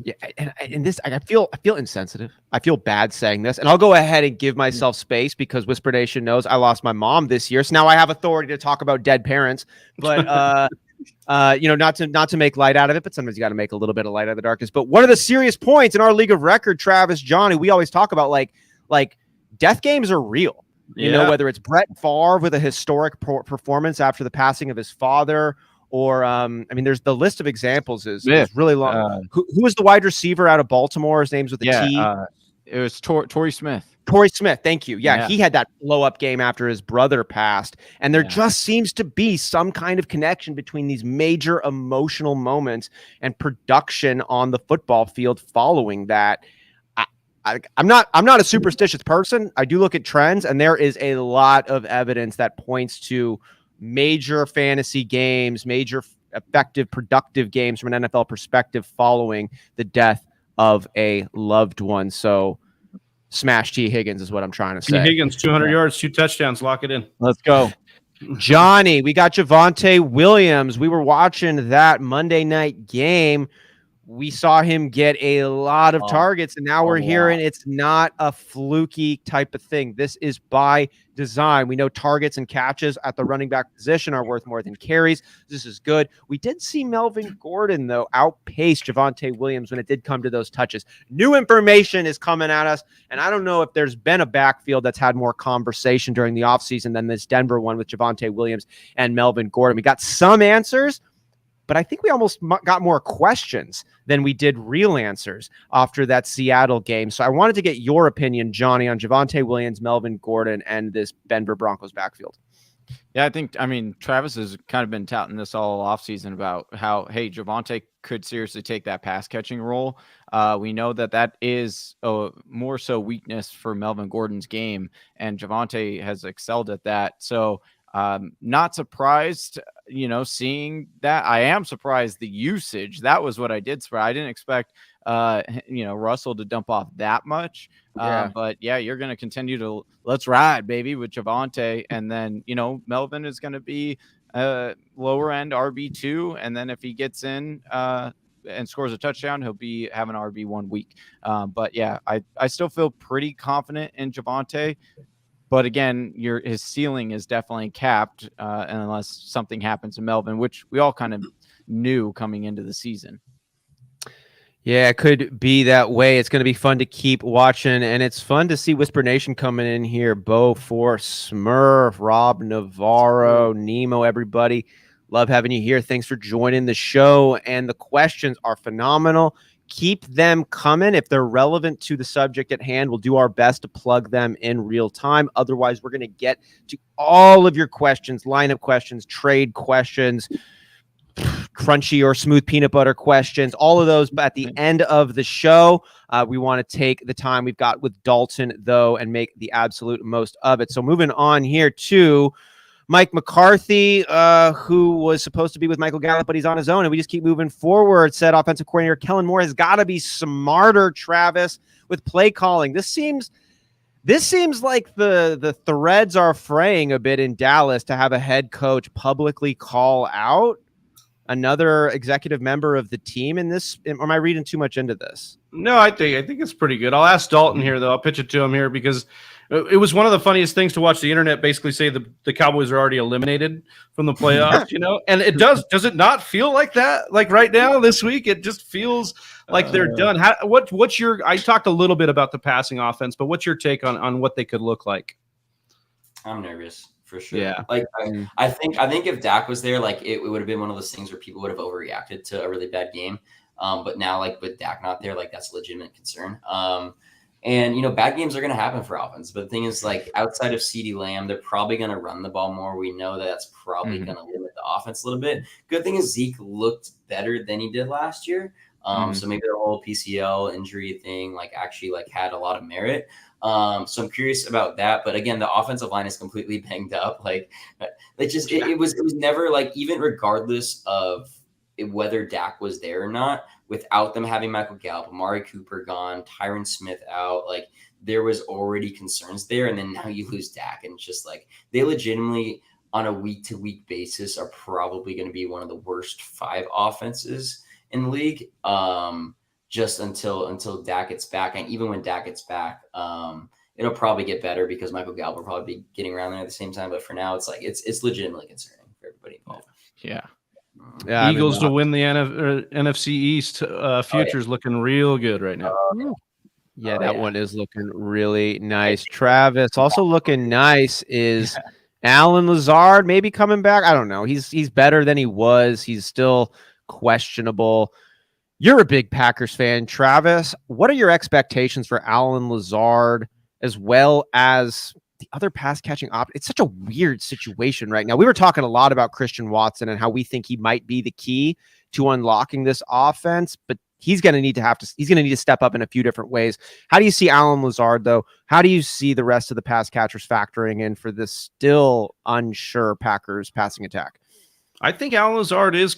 Yeah, and this I feel insensitive. I feel bad saying this, and I'll go ahead and give myself space because Whisper Nation knows I lost my mom this year, so now I have authority to talk about dead parents. But not to make light out of it, but sometimes you got to make a little bit of light out of the darkness. But one of the serious points in our league of record, Travis, Johnny, we always talk about like death games are real. You know, whether it's Brett Favre with a historic performance after the passing of his father, or I mean, there's the list of examples is really long. Who was the wide receiver out of Baltimore? His name's with a T. It was Torrey Smith. Torrey Smith, thank you. Yeah, he had that blow-up game after his brother passed, and there just seems to be some kind of connection between these major emotional moments and production on the football field following that. I'm not a superstitious person. I do look at trends, and there is a lot of evidence that points to major fantasy games, major effective, productive games from an NFL perspective following the death of a loved one. So smash T. Higgins is what I'm trying to say. T. Higgins, 200 yards, 2 touchdowns. Lock it in. Let's go. Johnny, we got Javonte Williams. We were watching that Monday night game. We saw him get a lot of targets, and now we're hearing it's not a fluky type of thing. This is by design. We know targets and catches at the running back position are worth more than carries. This is good. We did see Melvin Gordon, though, outpace Javonte Williams when it did come to those touches. New information is coming at us, and I don't know if there's been a backfield that's had more conversation during the offseason than this Denver one with Javonte Williams and Melvin Gordon. We got some answers, but I think we almost got more questions than we did real answers after that Seattle game. So I wanted to get your opinion, Johnny, on Javonte Williams, Melvin Gordon, and this Denver Broncos backfield. Yeah, I mean, Travis has kind of been touting this all offseason about how, hey, Javonte could seriously take that pass catching role. We know that is a more so weakness for Melvin Gordon's game, and Javonte has excelled at that. So not surprised, seeing that. I am surprised the usage. That was what I did. I didn't expect, Russell to dump off that much. But yeah, you're going to continue to let's ride, baby, with Javonte. And then, Melvin is going to be lower end RB2. And then if he gets in and scores a touchdown, he'll be having RB1 week. But yeah, I still feel pretty confident in Javonte. But again, his ceiling is definitely capped unless something happens to Melvin, which we all kind of knew coming into the season. Yeah, it could be that way. It's going to be fun to keep watching, and it's fun to see Whisper Nation coming in here. Bo Force, Smurf, Rob Navarro, Nemo, everybody. Love having you here. Thanks for joining the show, and the questions are phenomenal. Keep them coming. If they're relevant to the subject at hand, we'll do our best to plug them in real time. Otherwise, we're going to get to all of your questions, lineup questions, trade questions, crunchy or smooth peanut butter questions, all of those at the end of the show. We want to take the time we've got with Dalton, though, and make the absolute most of it. So moving on here to Mike McCarthy, who was supposed to be with Michael Gallup, but he's on his own, and we just keep moving forward. Said offensive coordinator Kellen Moore has got to be smarter, Travis, with play calling. This seems like the threads are fraying a bit in Dallas to have a head coach publicly call out another executive member of the team in this. Or am I reading too much into this? No, I think it's pretty good. I'll ask Dalton here, though. I'll pitch it to him here because it was one of the funniest things to watch the internet basically say the Cowboys are already eliminated from the playoffs, and it does it not feel like that? Like right now, this week, it just feels like they're done. What's your, I talked a little bit about the passing offense, but what's your take on what they could look like? I'm nervous for sure. Yeah. Like I think if Dak was there, like it would have been one of those things where people would have overreacted to a really bad game. But now, like with Dak not there, like that's a legitimate concern. And bad games are going to happen for offense. But the thing is, like outside of CeeDee Lamb, they're probably going to run the ball more. We know that that's probably going to limit the offense a little bit. Good thing is Zeke looked better than he did last year. So maybe the whole PCL injury thing, like actually like had a lot of merit. So I'm curious about that. But again, the offensive line is completely banged up. Like it was never like, even regardless of whether Dak was there or not, without them having Michael Gallup, Amari Cooper gone, Tyron Smith out, like there was already concerns there. And then now you lose Dak, and it's just like they legitimately on a week-to-week basis are probably going to be one of the worst 5 offenses in the league. Just until Dak gets back. And even when Dak gets back, it'll probably get better because Michael Gallup will probably be getting around there at the same time. But for now, it's like it's legitimately concerning for everybody involved. Yeah. Eagles to win the NFC East. Future's looking real good right now. That one is looking really nice. Travis, also looking nice is Allen Lazard maybe coming back. I don't know. He's better than he was. He's still questionable. You're a big Packers fan, Travis. What are your expectations for Allen Lazard as well as the other pass catching It's such a weird situation right now. We were talking a lot about Christian Watson and how we think he might be the key to unlocking this offense, but he's going to need to step up in a few different ways. How do you see Allen Lazard, though? How do you see the rest of the pass catchers factoring in for this still unsure Packers passing attack? I think Allen Lazard is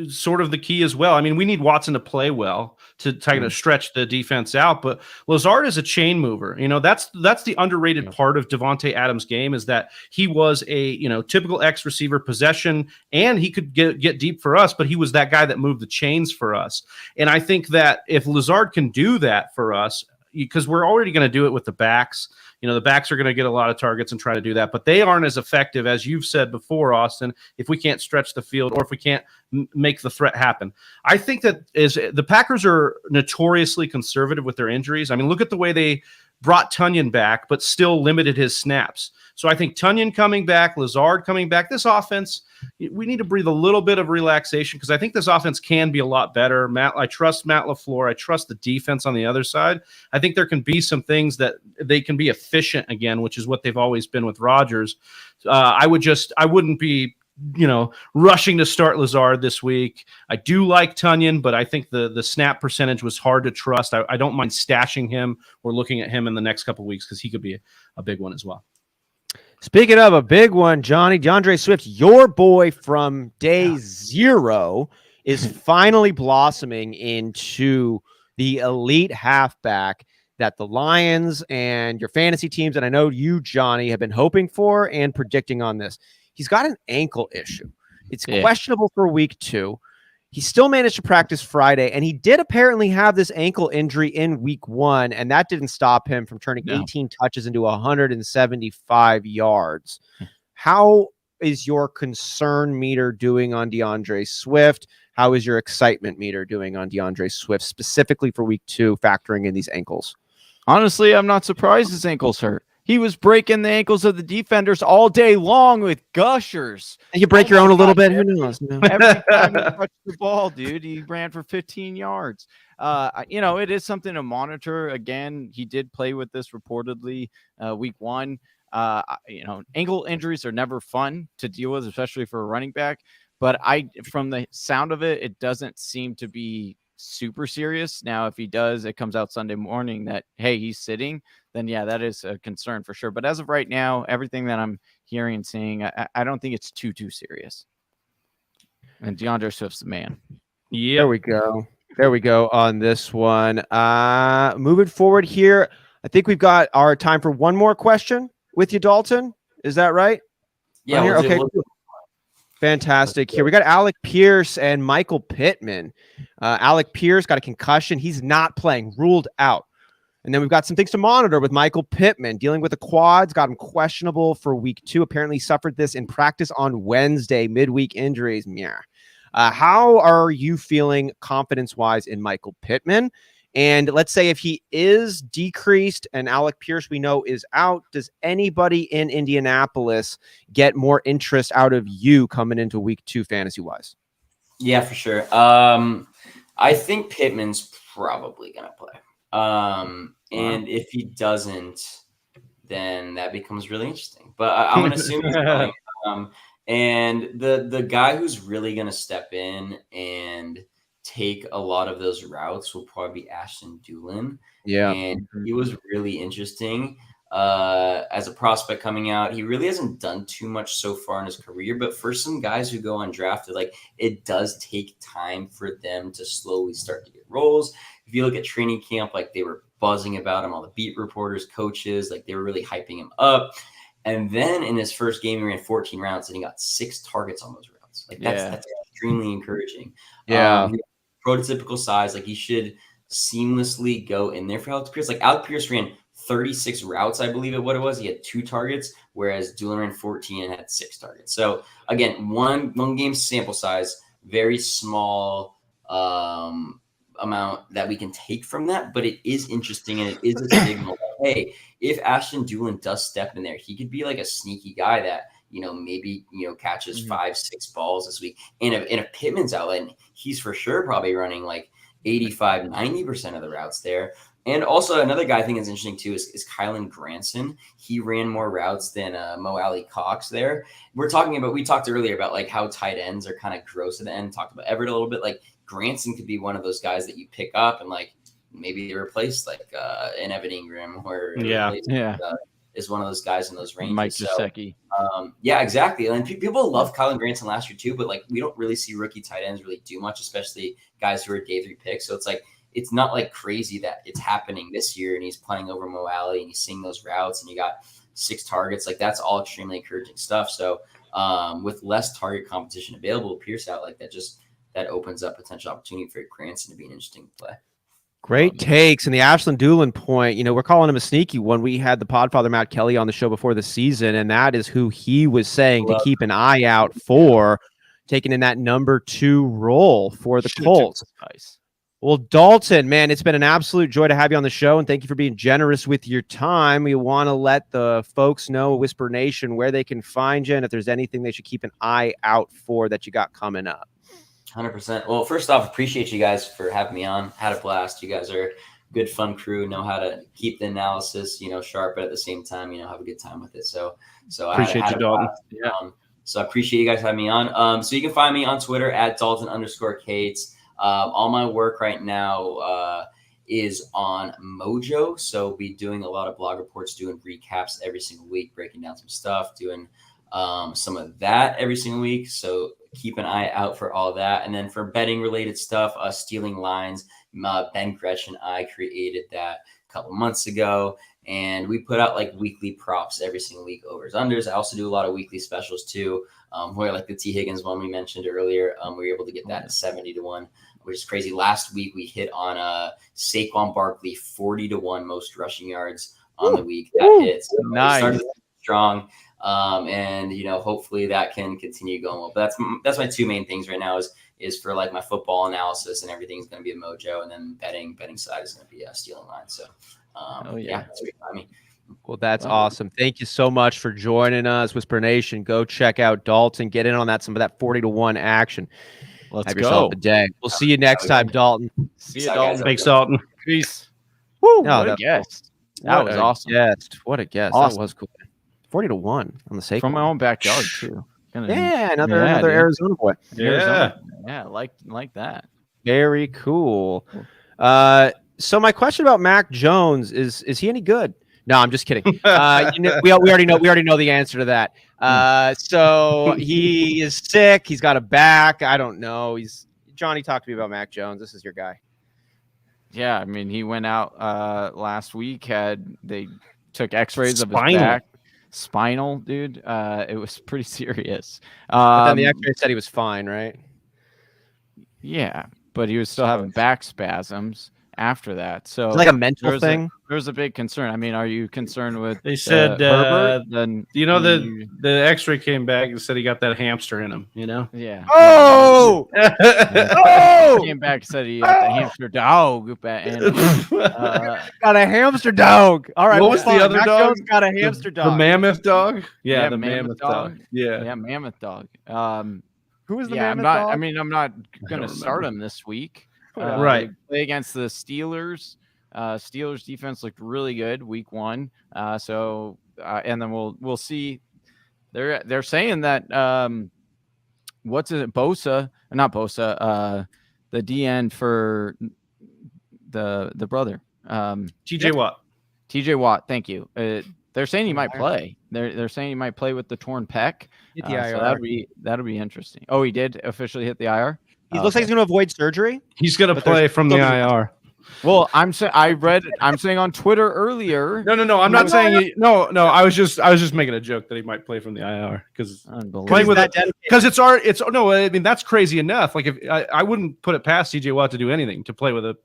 sort of the key as well. I mean, we need Watson to play well to kind of stretch the defense out, but Lazard is a chain mover. That's the underrated part of Davante Adams' game, is that he was a, typical X receiver possession, and he could get deep for us, but he was that guy that moved the chains for us. And I think that if Lazard can do that for us, because we're already going to do it with the backs. The backs are going to get a lot of targets and try to do that, but they aren't as effective, as you've said before, Austin, if we can't stretch the field or if we can't make the threat happen. I think that the Packers are notoriously conservative with their injuries. I mean, look at the way they brought Tunyon back, but still limited his snaps. So I think Tunyon coming back, Lazard coming back, this offense, we need to breathe a little bit of relaxation, because I think this offense can be a lot better. I trust Matt LaFleur. I trust the defense on the other side. I think there can be some things that they can be efficient again, which is what they've always been with Rodgers. I wouldn't be rushing to start Lazard this week. I do like Tunyon, but I think the snap percentage was hard to trust. I don't mind stashing him or looking at him in the next couple of weeks, because he could be a big one as well. Speaking of a big one, Johnny, DeAndre Swift, your boy from day zero, is finally blossoming into the elite halfback that the Lions and your fantasy teams, and I know you, Johnny, have been hoping for and predicting on this. He's got an ankle issue. It's questionable for week 2. He still managed to practice Friday, and he did apparently have this ankle injury in week 1, and that didn't stop him from turning 18 touches into 175 yards. How is your concern meter doing on DeAndre Swift? How is your excitement meter doing on DeAndre Swift, specifically for week 2, factoring in these ankles? Honestly, I'm not surprised his ankles hurt. He was breaking the ankles of the defenders all day long with gushers. And you break your own a little bit. Who knows? Every time he touched the ball, dude, he ran for 15 yards. It is something to monitor. Again, he did play with this reportedly week 1. Ankle injuries are never fun to deal with, especially for a running back. But from the sound of it, it doesn't seem to be super serious. Now, if he does, it comes out Sunday morning that, hey, he's sitting, then yeah, that is a concern for sure. But as of right now, everything that I'm hearing and seeing, I don't think it's too serious. And DeAndre Swift's the man. Yeah, there we go on this one. Moving forward here, I think we've got our time for one more question with you, Dalton. Is that right? Yeah. Okay. Fantastic. Here we got Alec Pierce and Michael Pittman. Alec Pierce got a concussion. He's not playing, ruled out. And then we've got some things to monitor with Michael Pittman dealing with the quads, got him questionable for week 2. Apparently suffered this in practice on Wednesday, midweek injuries. How are you feeling confidence-wise in Michael Pittman? And let's say if he is decreased and Alec Pierce we know is out, does anybody in Indianapolis get more interest out of you coming into week 2 fantasy-wise? Yeah, for sure. I think Pittman's probably going to play. And if he doesn't, then that becomes really interesting. But I'm going to assume he's playing. And the guy who's really going to step in and take a lot of those routes will probably be Ashton Dulin. Yeah. And he was really interesting as a prospect coming out. He really hasn't done too much so far in his career, but for some guys who go undrafted, like, it does take time for them to slowly start to get roles. If you look at training camp, like, they were buzzing about him, all the beat reporters, coaches, like, they were really hyping him up. And then in his first game, he ran 14 routes and he got 6 targets on those routes. Like, that's extremely encouraging. Yeah. Prototypical size, like, he should seamlessly go in there for Alec Pierce. Like, Alec Pierce ran 36 routes, I believe what it was. He had 2 targets, whereas Dulin ran 14 and had 6 targets. So again, one game sample size, very small amount that we can take from that, but it is interesting and it is a signal that, hey, if Ashton Dulin does step in there, he could be like a sneaky guy that maybe catches 5-6 balls this week. And if Pittman's out, and he's for sure probably running like 85-90% of the routes there. And also another guy I think is interesting too is Kylan Granson. He ran more routes than Mo Alley Cox there. We talked earlier about like how tight ends are kind of gross at the end. Talked about Everett a little bit. Like Granson could be one of those guys that you pick up and like maybe they replace like an Evan Ingram or is one of those guys in those ranges. Mike Gesicki. Yeah, exactly. And people love Kylan Granson last year too, but like we don't really see rookie tight ends really do much, especially guys who are day 3 picks. So it's like it's not like crazy that it's happening this year and he's playing over Mo Alley and he's seeing those routes and you got 6 targets. Like that's all extremely encouraging stuff. So with less target competition available, Pierce out like that opens up potential opportunity for Granson to be an interesting play. Great takes. And the Ashland Doolin point, we're calling him a sneaky one. We had the podfather Matt Kelly on the show before the season, and that is who he was saying to keep an eye out for, taking in that number 2 role for the Colts. Nice. Well, Dalton, man, it's been an absolute joy to have you on the show, and thank you for being generous with your time. We want to let the folks know, Whisper Nation, where they can find you and if there's anything they should keep an eye out for that you got coming up. 100%. Well, first off, appreciate you guys for having me on. Had a blast. You guys are a good, fun crew. Know how to keep the analysis, sharp, but at the same time, have a good time with it. So appreciate you, Dalton. Yeah. So I appreciate you guys having me on. So you can find me on Twitter at Dalton_Kates. All my work right now is on Mojo. So be doing a lot of blog reports, doing recaps every single week, breaking down some stuff, doing some of that every single week. So keep an eye out for all that. And then for betting related stuff, stealing lines, Ben Gretchen, I created that a couple months ago. And we put out like weekly props every single week, overs, unders. I also do a lot of weekly specials too, where like the T Higgins one we mentioned earlier, we were able to get that at 70-1, which is crazy. Last week we hit on Saquon Barkley 40-1 most rushing yards on the week. That hit. So nice. We started strong. And hopefully that can continue going well. But that's my 2 main things right now is for like my football analysis and everything's going to be a Mojo, and then betting side is going to be stealing lines. So that's great by me. Well, that's awesome. Thank you so much for joining us, Whisper Nation. Go check out Dalton. Get in on some of that 40-1 action. Let's have yourself a day. We'll see you next time, Dalton. See you, Dalton. Thanks, Dalton. Peace. Woo! What a guest. That was awesome. What a guest. Awesome. That was cool. 40-1 on the Saquon. From my own backyard too. Another dude. Arizona boy. Yeah, like that. Very cool. So my question about Mac Jones is he any good? No, I'm just kidding. We already know the answer to that. So he is sick. He's got a back. I don't know. Johnny, talk to me about Mac Jones. This is your guy. Yeah, I mean, he went out last week. They took X-rays of his back. Spinal, dude. It was pretty serious. But then the X-ray said he was fine, right? Yeah, but he was still having back spasms after that. So it's like a mental thing. There's a big concern. I mean, are you concerned with? They said Herbert? Then the X-ray came back and said he got that hamster in him. Yeah. Oh. Came back and said he got the hamster dog. And, got a hamster dog. All right. What was the other Mac dog? Jones got a hamster dog. The mammoth dog. Yeah, the mammoth dog. Yeah, mammoth dog. Who was the mammoth dog? I mean, I'm not going to start him this week. Right. Play against the Steelers. Steelers defense looked really good week 1. And then we'll see. They're saying that Bosa, not Bosa, the DN for the brother. TJ Watt. TJ Watt, thank you. They're saying he might play. They're saying he might play with the torn pec. Hit the IR. So that'll be interesting. Oh, he did officially hit the IR. He looks like he's going to avoid surgery. He's going to play from the IR. Well, I'm saying on Twitter earlier. No. I'm not saying no. I was just making a joke that he might play from the IR because playing with that because it's no. I mean that's crazy enough. Like if I wouldn't put it past TJ Watt to do anything to play with a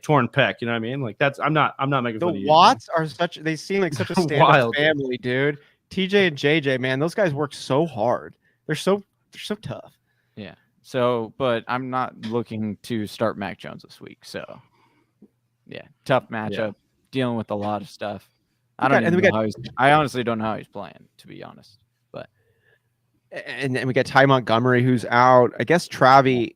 torn pec. You know what I mean? Like that's I'm not making fun of you. The Watts are they seem like such a stand-up family, dude. TJ and JJ, man, those guys work so hard. They're so tough. Yeah. So, but I'm not looking to start Mac Jones this week. So, yeah, tough matchup, dealing with a lot of stuff. I honestly don't know how he's playing, to be honest. But and we got Ty Montgomery who's out. I guess Travi.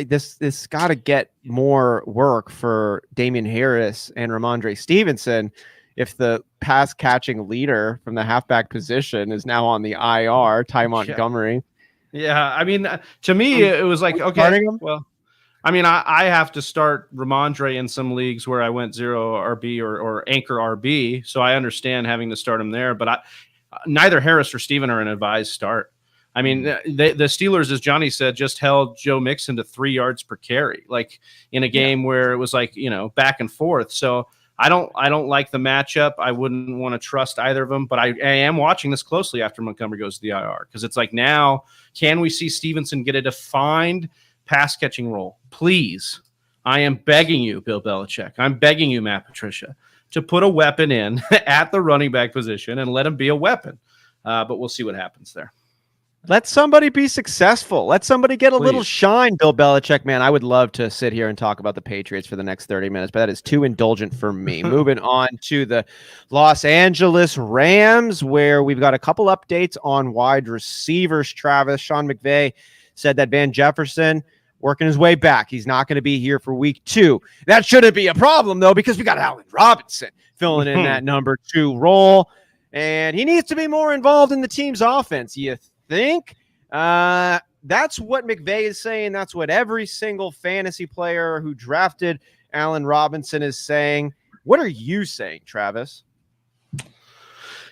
This got to get more work for Damien Harris and Ramondre Stevenson if the pass catching leader from the halfback position is now on the IR, Ty Montgomery. Yeah. I mean, to me, it was like, okay, well, I mean, I have to start Ramondre in some leagues where I went 0 RB or anchor RB. So I understand having to start him there, but neither Harris or Steven are an advised start. I mean, the Steelers, as Johnny said, just held Joe Mixon to 3 yards per carry, like in a game where it was like, back and forth. So I don't like the matchup. I wouldn't want to trust either of them, but I am watching this closely after Montgomery goes to the IR, because it's like, now can we see Stevenson get a defined pass catching role? Please. I am begging you, Bill Belichick. I'm begging you, Matt Patricia, to put a weapon in at the running back position and let him be a weapon. But we'll see what happens there. Let somebody be successful. Let somebody get a little shine, Bill Belichick. Man, I would love to sit here and talk about the Patriots for the next 30 minutes, but that is too indulgent for me. Moving on to the Los Angeles Rams, where we've got a couple updates on wide receivers. Travis, Sean McVay said that Van Jefferson working his way back. He's not going to be here for week 2. That shouldn't be a problem, though, because we got Allen Robinson filling in that number 2 role, and he needs to be more involved in the team's offense. You think that's what McVay is saying. That's what every single fantasy player who drafted Allen Robinson is saying. What are you saying, Travis?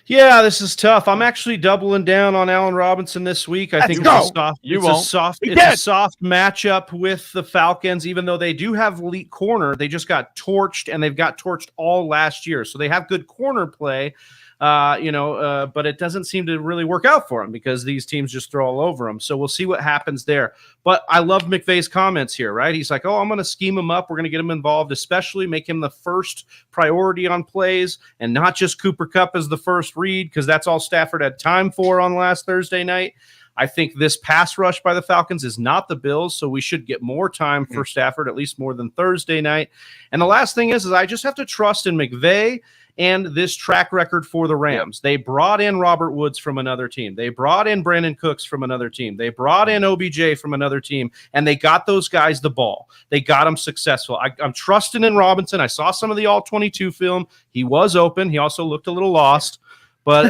Yeah, this is tough. I'm actually doubling down on Allen Robinson this week. I think it's a soft matchup with the Falcons, even though they do have elite corner. They just got torched, and they've got torched all last year. So they have good corner play. But it doesn't seem to really work out for him because these teams just throw all over him. So we'll see what happens there. But I love McVay's comments here, right? He's like, I'm going to scheme him up. We're going to get him involved, especially make him the first priority on plays and not just Cooper Kupp as the first read, because that's all Stafford had time for on last Thursday night. I think this pass rush by the Falcons is not the Bills, so we should get more time for Stafford, at least more than Thursday night. And the last thing is I just have to trust in McVay and this track record for the Rams. They brought in Robert Woods from another team. They brought in Brandon Cooks from another team. They brought in OBJ from another team, and they got those guys the ball. They got them successful. I'm trusting in Robinson. I saw some of the All-22 film. He was open. He also looked a little lost. But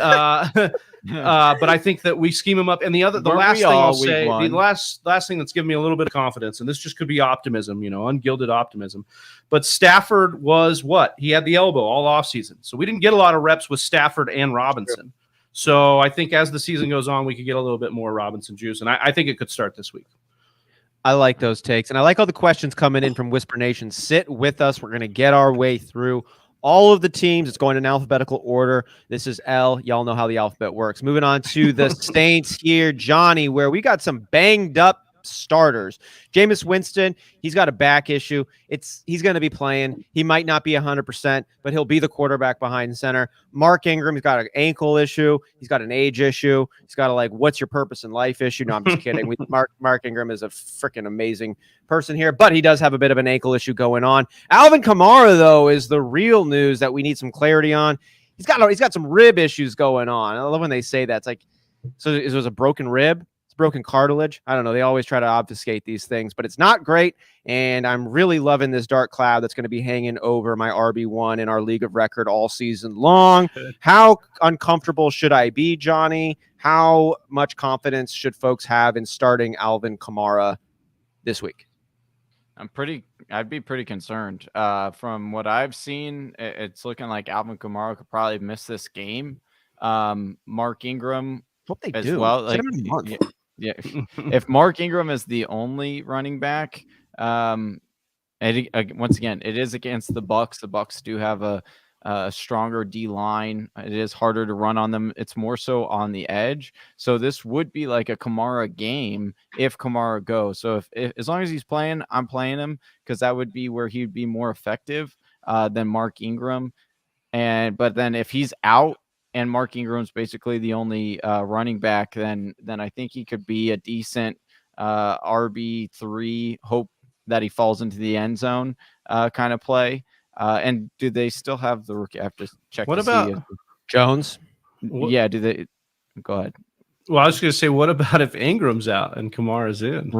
but I think that we scheme him up. And the last thing I'll say, the last thing that's given me a little bit of confidence, and this just could be optimism, ungilded optimism. But Stafford was what? He had the elbow all offseason. So we didn't get a lot of reps with Stafford and Robinson. So I think as the season goes on, we could get a little bit more Robinson juice. And I think it could start this week. I like those takes. And I like all the questions coming in from Whisper Nation. Sit with us. We're going to get our way through all of the teams. It's going in alphabetical order. This is L. Y'all know how the alphabet works. Moving on to the Saints here, Johnny, where we got some banged up starters. Jameis Winston, he's got a back issue. He's going to be playing. He might not be 100%, but he'll be the quarterback behind center. Mark Ingram, he's got an ankle issue. He's got an age issue. He's got a what's your purpose in life issue. No, I'm just kidding. Mark Ingram is a freaking amazing person here, but he does have a bit of an ankle issue going on. Alvin Kamara, though, is the real news that we need some clarity on. He's got some rib issues going on. I love when they say that. It's like, so it was a broken rib. Broken cartilage. I don't know. They always try to obfuscate these things, but it's not great. And I'm really loving this dark cloud that's going to be hanging over my RB1 in our league of record all season long. How uncomfortable should I be, Johnny? How much confidence should folks have in starting Alvin Kamara this week? I'd be pretty concerned. From what I've seen, it's looking like Alvin Kamara could probably miss this game. Mark Ingram Hope they as do. well. Yeah, if Mark Ingram is the only running back, once again, it is against the Bucs. The Bucs do have a stronger D line. It is harder to run on them. It's more so on the edge. So this would be like a Kamara game if Kamara goes. So if as long as he's playing, I'm playing him, because that would be where he'd be more effective than Mark Ingram. But then if he's out, and Mark Ingram's basically the only running back, then I think he could be a decent RB3, hope that he falls into the end zone kind of play. And do they still have the rookie? I have to check. What about Jones? Yeah, do they? Go ahead. Well, I was going to say, what about if Ingram's out and Kamara's in?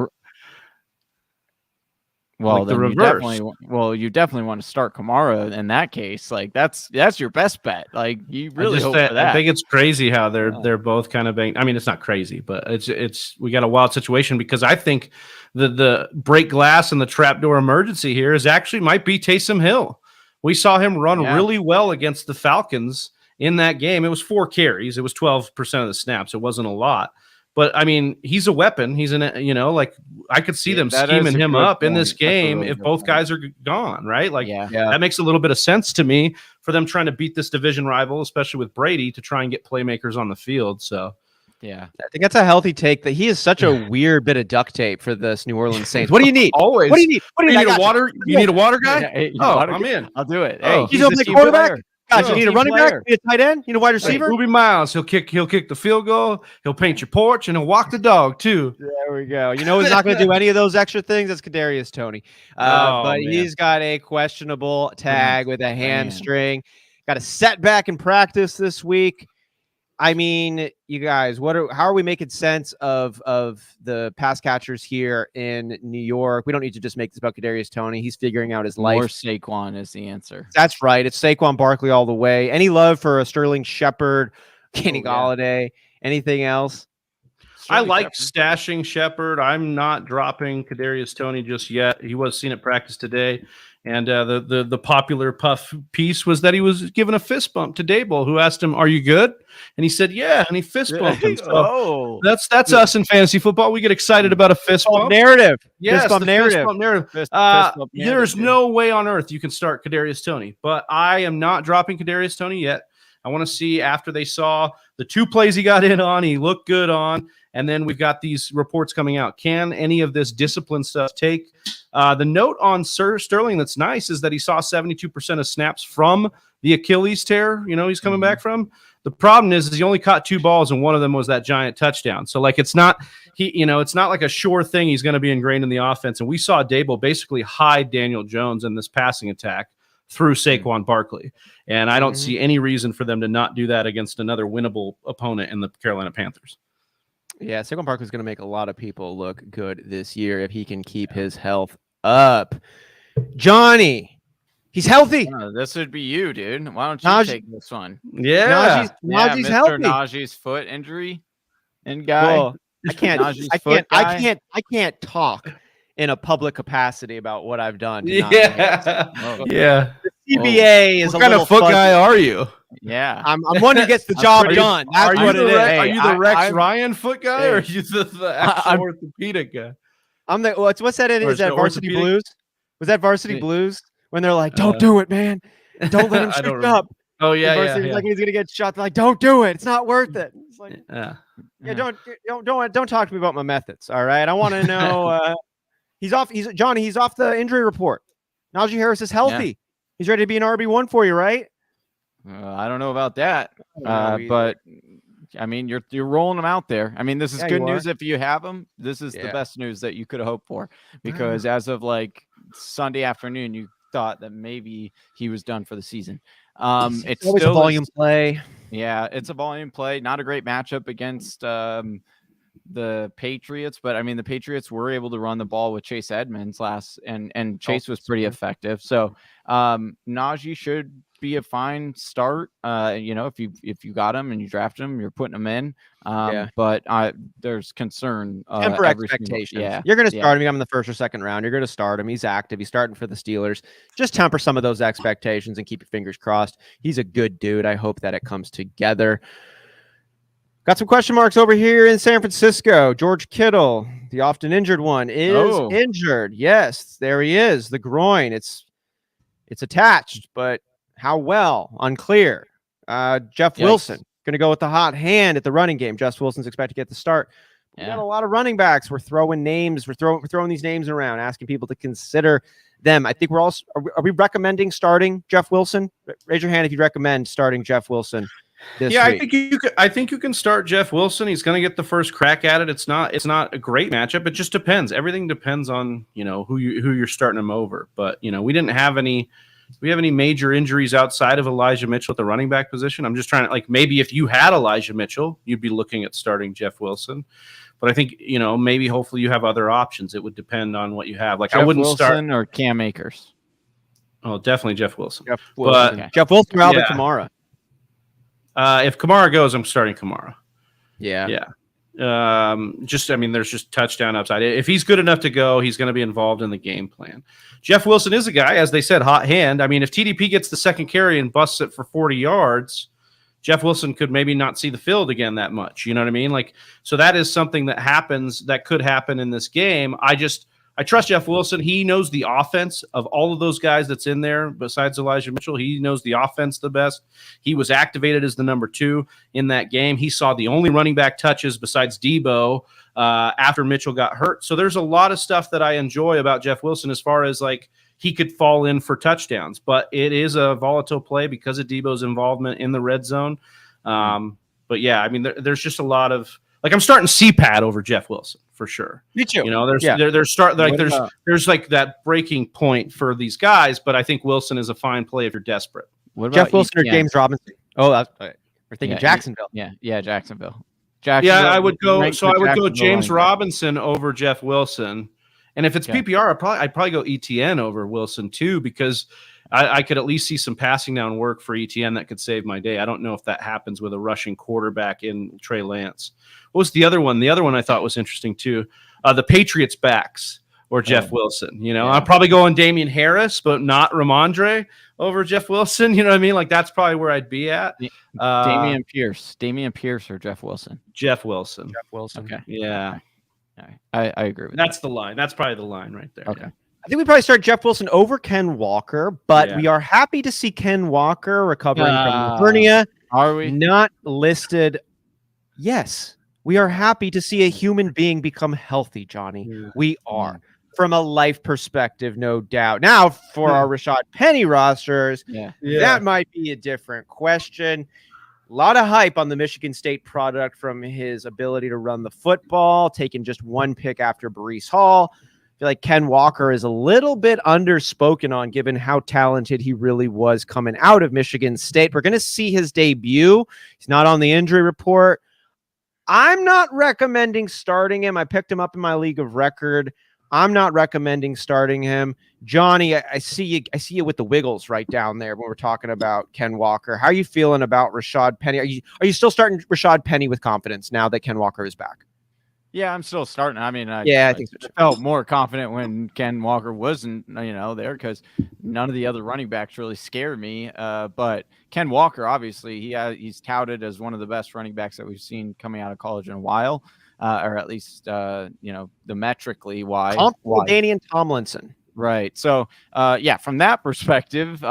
Well, like the then reverse. you definitely want to start Kamara in that case. Like that's your best bet. Like you really hope for that. I think it's crazy how they're both kind of banged. I mean, it's not crazy, but it's we got a wild situation because I think the break glass and the trapdoor emergency here is actually might be Taysom Hill. We saw him run really well against the Falcons in that game. It was 4 carries. It was 12% of the snaps. It wasn't a lot. But, I mean, he's a weapon. He's like I could see them scheming him up in this game if both guys are gone, right? Like, that makes a little bit of sense to me for them trying to beat this division rival, especially with Brady, to try and get playmakers on the field. So, yeah, I think that's a healthy take that he is such a weird bit of duct tape for this New Orleans Saints. What do you need? Always. What do you need? What do you need? A water? You need a water guy? Hey, I'm in. I'll do it. Oh, Hey, he's a quarterback. God, you need a running back, you need a tight end, you need a wide receiver. Ruby Miles, he'll kick the field goal, he'll paint your porch, and he'll walk the dog too. There we go. You know he's not going to do any of those extra things. That's Kadarius Toney, but he's got a questionable tag with a hamstring. Got a setback in practice this week. I mean, you guys, how are we making sense of the pass catchers here in New York? We don't need to just make this about Kadarius Toney. He's figuring out his life. More Saquon is the answer. That's right. It's Saquon Barkley all the way. Any love for a Sterling Shepard, Kenny Galladay, anything else? I like stashing Shepard. I'm not dropping Kadarius Toney just yet. He was seen at practice today. And the popular puff piece was that he was given a fist bump to Daboll, who asked him, "Are you good?" And he said, "Yeah." And he fist bumped him. So that's us in fantasy football. We get excited about a fist bump narrative. Yes, fist bump narrative. Fist bump there's no way on earth you can start Kadarius Toney, but I am not dropping Kadarius Toney yet. I want to see after they saw the 2 plays he got in on, he looked good on. And then we've got these reports coming out. Can any of this discipline stuff take? The note on Sterling that's nice is that he saw 72% of snaps from the Achilles tear. He's coming back from. The problem is he only caught 2 balls, and one of them was that giant touchdown. So, like, it's not it's not like a sure thing he's going to be ingrained in the offense. And we saw Daboll basically hide Daniel Jones in this passing attack through Saquon Barkley. And I don't see any reason for them to not do that against another winnable opponent in the Carolina Panthers. Yeah, Saquon Barkley is going to make a lot of people look good this year if he can keep his health up. Johnny, he's healthy. This would be you, dude. Why don't you take this one? Yeah, Najee's Mr. healthy. Najee's foot injury and guy. Well, I can't talk in a public capacity about what I've done. Yeah. The CBA is what kind of foot guy are you? Yeah, I'm one who gets the job done. That's what it is. Are you the Rex Ryan foot guy, or are you the actual orthopedic guy? I'm the what's that? Is that Varsity Blues? Was that Varsity Blues when they're like, "Don't do it, man! Don't let him shoot up." Oh yeah, like he's gonna get shot. They're like, "Don't do it! It's not worth it." It's like, don't talk to me about my methods. All right, I want to know. He's off the injury report. Najee Harris is healthy. Yeah. He's ready to be an RB1 for you, right? I don't know about that, but I mean, you're rolling them out there. I mean, this is good news if you have them. This is the best news that you could have hoped for, because as of like Sunday afternoon, you thought that maybe he was done for the season. It's always still a volume play. Yeah, it's a volume play. Not a great matchup against the Patriots, but I mean, the Patriots were able to run the ball with Chase Edmonds and Chase was pretty effective. So Najee should be a fine start. If you got him and you draft him, you're putting him in. But there's concern. Temper expectations. You're going to start him. You got him in the first or second round. You're going to start him. He's active. He's starting for the Steelers. Just temper some of those expectations and keep your fingers crossed. He's a good dude. I hope that it comes together. Got some question marks over here in San Francisco. George Kittle, the often injured one, is injured. Yes, there he is. The groin. It's attached, but how well? Unclear. Jeff Wilson going to go with the hot hand at the running game. Jeff Wilson's expected to get the start. We got a lot of running backs. We're throwing names. We're throwing these names around, asking people to consider them. I think we're all. Are we recommending starting Jeff Wilson? Raise your hand if you recommend starting Jeff Wilson. Week. I think you can start Jeff Wilson. He's going to get the first crack at it. It's not a great matchup. It just depends. Everything depends on who you're starting him over. But we didn't have any we have any major injuries outside of Elijah Mitchell at the running back position? I'm just trying to, like, maybe if you had Elijah Mitchell, you'd be looking at starting Jeff Wilson. But I think, maybe hopefully you have other options. It would depend on what you have. Like, Jeff I wouldn't Wilson start. or Cam Akers. Oh, definitely Jeff Wilson. Jeff Wilson, But, Jeff Wilson or Alvin Kamara. If Kamara goes, I'm starting Kamara. Yeah. Yeah. There's just touchdown upside. If he's good enough to go, he's going to be involved in the game plan. Jeff Wilson is a guy, as they said, hot hand. I mean, if TDP gets the second carry and busts it for 40 yards, Jeff Wilson could maybe not see the field again that much. You know what I mean? Like, so that is something that could happen in this game. I trust Jeff Wilson. He knows the offense of all of those guys that's in there besides Elijah Mitchell. He knows the offense the best. He was activated as the number 2 in that game. He saw the only running back touches besides Debo after Mitchell got hurt. So there's a lot of stuff that I enjoy about Jeff Wilson as far as like he could fall in for touchdowns. But it is a volatile play because of Debo's involvement in the red zone. But yeah, I mean, there's just a lot of – like I'm starting CPAT over Jeff Wilson. For sure. Me too. There's like that breaking point for these guys, but I think Wilson is a fine play if you're desperate. What about Jeff Wilson or ETN? James Robinson? Oh, that's right. We're thinking Jacksonville. Yeah, Jacksonville. Yeah, I would go. Right, So I would go James running back. Robinson over Jeff Wilson, and if it's PPR, I'd probably go ETN over Wilson too, because I could at least see some passing down work for ETN that could save my day. I don't know if that happens with a rushing quarterback in Trey Lance. What was the other one? The other one I thought was interesting too. The Patriots backs or Jeff Wilson. I'll probably go on Damien Harris, but not Ramondre over Jeff Wilson. You know what I mean? Like that's probably where I'd be at. Damien Pierce or Jeff Wilson. Jeff Wilson. Okay. Yeah. Okay. I agree with That's the line. That's probably the line right there. Okay. Yeah. I think we probably start Jeff Wilson over Ken Walker, but we are happy to see Ken Walker recovering from hernia. Are we? Not listed. Yes. We are happy to see a human being become healthy, Johnny. Yeah. We are. From a life perspective, no doubt. Now, for our Rashad Penny rosters, that might be a different question. A lot of hype on the Michigan State product from his ability to run the football, taking just one pick after Breece Hall. I feel like Ken Walker is a little bit underspoken on given how talented he really was coming out of Michigan State. We're going to see his debut. He's not on the injury report. I'm not recommending starting him. I picked him up in my league of record. I'm not recommending starting him. Johnny, I see you with the wiggles right down there when we're talking about Ken Walker. How are you feeling about Rashad Penny? Are you still starting Rashad Penny with confidence now that Ken Walker is back? Yeah, I'm still starting. I mean, I think so. I felt more confident when Ken Walker wasn't, there because none of the other running backs really scared me. But Ken Walker, obviously, he's touted as one of the best running backs that we've seen coming out of college in a while, or at least, the metrically wise. Danian Tomlinson. Right. So, from that perspective,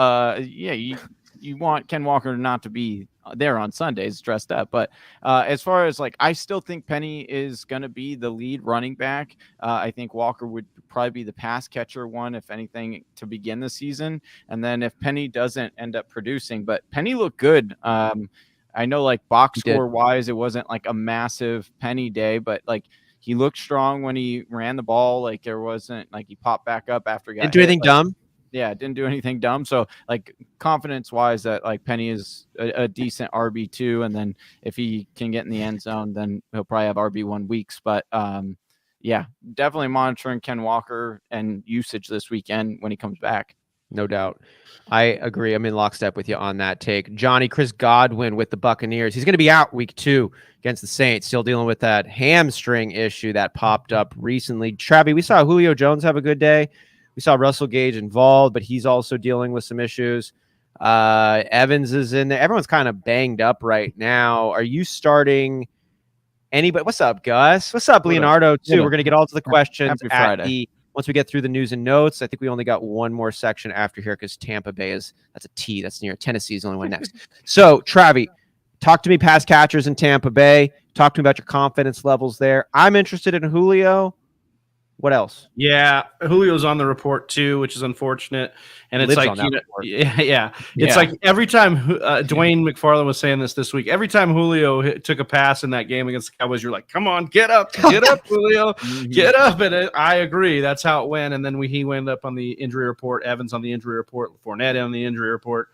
you want Ken Walker not to be there on Sundays dressed up. But as far as I still think Penny is going to be the lead running back. I think Walker would probably be the pass catcher one, if anything, to begin the season. And then if Penny doesn't end up producing, but Penny looked good. I know box score wise, it wasn't a massive Penny day, but he looked strong when he ran the ball. There wasn't he popped back up after he got Didn't do anything dumb. Yeah, didn't do anything dumb. So, confidence wise, that Penny is a decent RB2, and then if he can get in the end zone, then he'll probably have RB1 weeks. But definitely monitoring Ken Walker and usage this weekend when he comes back. No doubt. I agree. I'm in lockstep with you on that take. Johnny, Chris Godwin with the Buccaneers. He's going to be out week 2 against the Saints. Still dealing with that hamstring issue that popped up recently. Travi, we saw Julio Jones have a good day. We saw Russell Gage involved, but he's also dealing with some issues. Evans is in there. Everyone's kind of banged up right now. Are you starting anybody? What's up, Gus? What's up, Leonardo, too? We're going to get all to the questions once we get through the news and notes. I think we only got one more section after here because Tampa Bay that's a T. That's near Tennessee is the only one next. So, Travi, talk to me pass catchers in Tampa Bay. Talk to me about your confidence levels there. I'm interested in Julio. What else? Yeah, Julio's on the report too, which is unfortunate. And it's Lives like, on that report. yeah. It's like every time Dwayne McFarland was saying this week, every time Julio took a pass in that game against the Cowboys, you're like, come on, get up, Julio, get up. And I agree. That's how it went. And then he went up on the injury report, Evans on the injury report, Fournette on the injury report.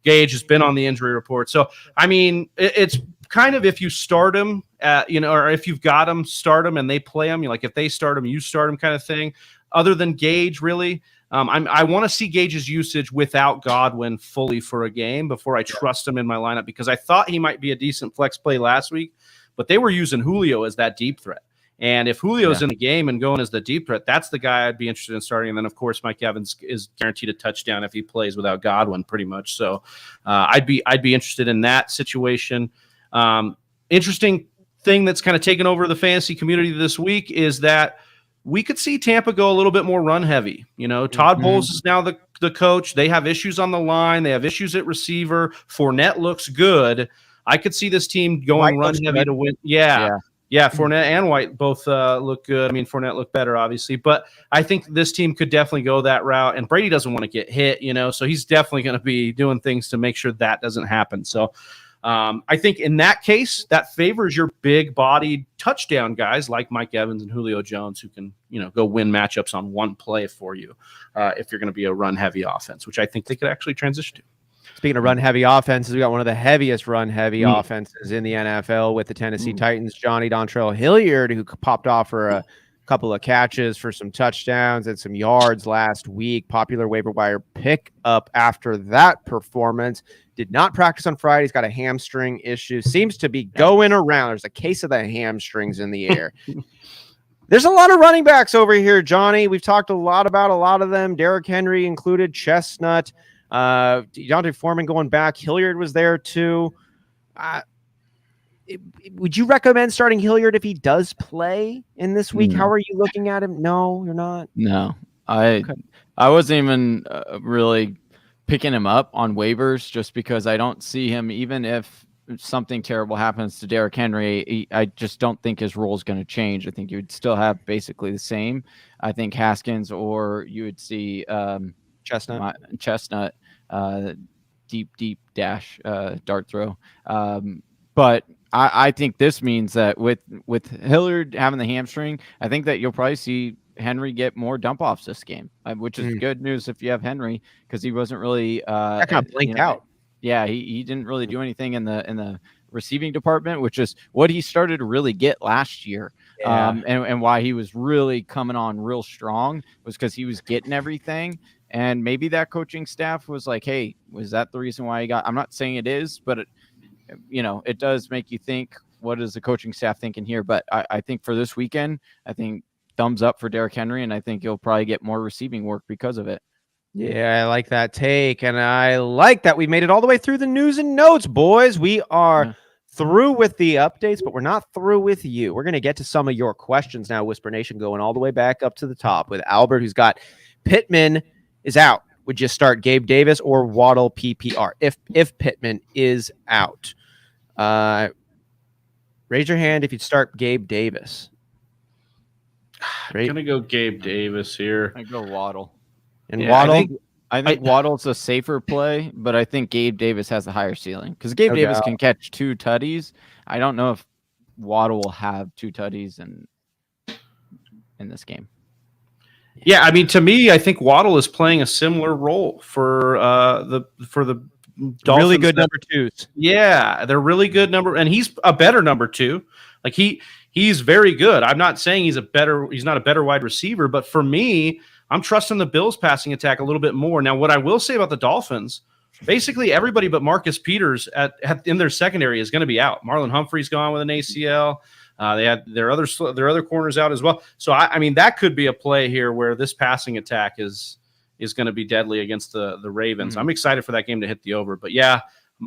Gage has been on the injury report. So, I mean, it's kind of if you start him, or if you've got him, start him and they play him. If they start him, you start him kind of thing. Other than Gage, really, I want to see Gage's usage without Godwin fully for a game before I trust him in my lineup, because I thought he might be a decent flex play last week, but they were using Julio as that deep threat. And if Julio's in the game and going as the deep threat, that's the guy I'd be interested in starting. And then, of course, Mike Evans is guaranteed a touchdown if he plays without Godwin, pretty much. So I'd be interested in that situation. Interesting thing that's kind of taken over the fantasy community this week is that we could see Tampa go a little bit more run heavy. Todd Bowles is now the coach. They have issues on the line. They have issues at receiver. Fournette looks good. I could see this team going run heavy to win. Yeah, Fournette and White both look good. I mean, Fournette looked better, obviously. But I think this team could definitely go that route. And Brady doesn't want to get hit, so he's definitely going to be doing things to make sure that doesn't happen. So I think in that case, that favors your big-bodied touchdown guys like Mike Evans and Julio Jones, who can, go win matchups on one play for you if you're going to be a run-heavy offense, which I think they could actually transition to. Speaking of run-heavy offenses, we got one of the heaviest run-heavy offenses in the NFL with the Tennessee Titans, Johnny Dontrell Hilliard, who popped off for a couple of catches for some touchdowns and some yards last week. Popular waiver wire pickup after that performance. Did not practice on Friday. He's got a hamstring issue. Seems to be going around. There's a case of the hamstrings in the air. There's a lot of running backs over here, Johnny. We've talked a lot about a lot of them. Derrick Henry included, Chestnut. Deontay Foreman going back. Hilliard was there too. Would you recommend starting Hilliard if he does play in this week? How are you looking at him? No, you're not. No, I wasn't even really picking him up on waivers just because I don't see him. Even if something terrible happens to Derrick Henry, I just don't think his role is going to change. I think you would still have basically the same. I think Haskins, or you would see Chestnut, deep dash, dart throw. But I think this means that with Hilliard having the hamstring, I think that you'll probably see Henry get more dump offs this game, which is good news if you have Henry, because he wasn't really that kind of blinked out. Yeah, he didn't really do anything in the receiving department, which is what he started to really get last year. And why he was really coming on real strong was because he was getting everything. And maybe that coaching staff was like, hey, was that the reason why he got? I'm not saying it is, but it does make you think, what is the coaching staff thinking here? But I think for this weekend, I think thumbs up for Derrick Henry, and I think he'll probably get more receiving work because of it. Yeah, I like that take, and I like that we made it all the way through the news and notes, boys. We are through with the updates, but we're not through with you. We're going to get to some of your questions now, Whisper Nation, going all the way back up to the top with Albert, who's got Pittman is out. Would you start Gabe Davis or Waddle PPR if Pittman is out? Raise your hand if you'd start Gabe Davis. I'm going to go Gabe Davis here. I go Waddle. And Waddle? I think Waddle's a safer play, but I think Gabe Davis has a higher ceiling because Gabe Davis can catch 2 tutties. I don't know if Waddle will have 2 tutties in this game. Yeah, I mean, to me, I think Waddle is playing a similar role for the Dolphins. Really good number 2s. Yeah, they're really good number, and he's a better number 2. Like he's very good. I'm not saying he's not a better wide receiver, but for me, I'm trusting the Bills passing attack a little bit more. Now, what I will say about the Dolphins, basically everybody but Marcus Peters in their secondary is going to be out. Marlon Humphrey's gone with an ACL. They had their other corners out as well. So I mean, that could be a play here where this passing attack is going to be deadly against the Ravens. Mm-hmm. I'm excited for that game to hit the over. But yeah,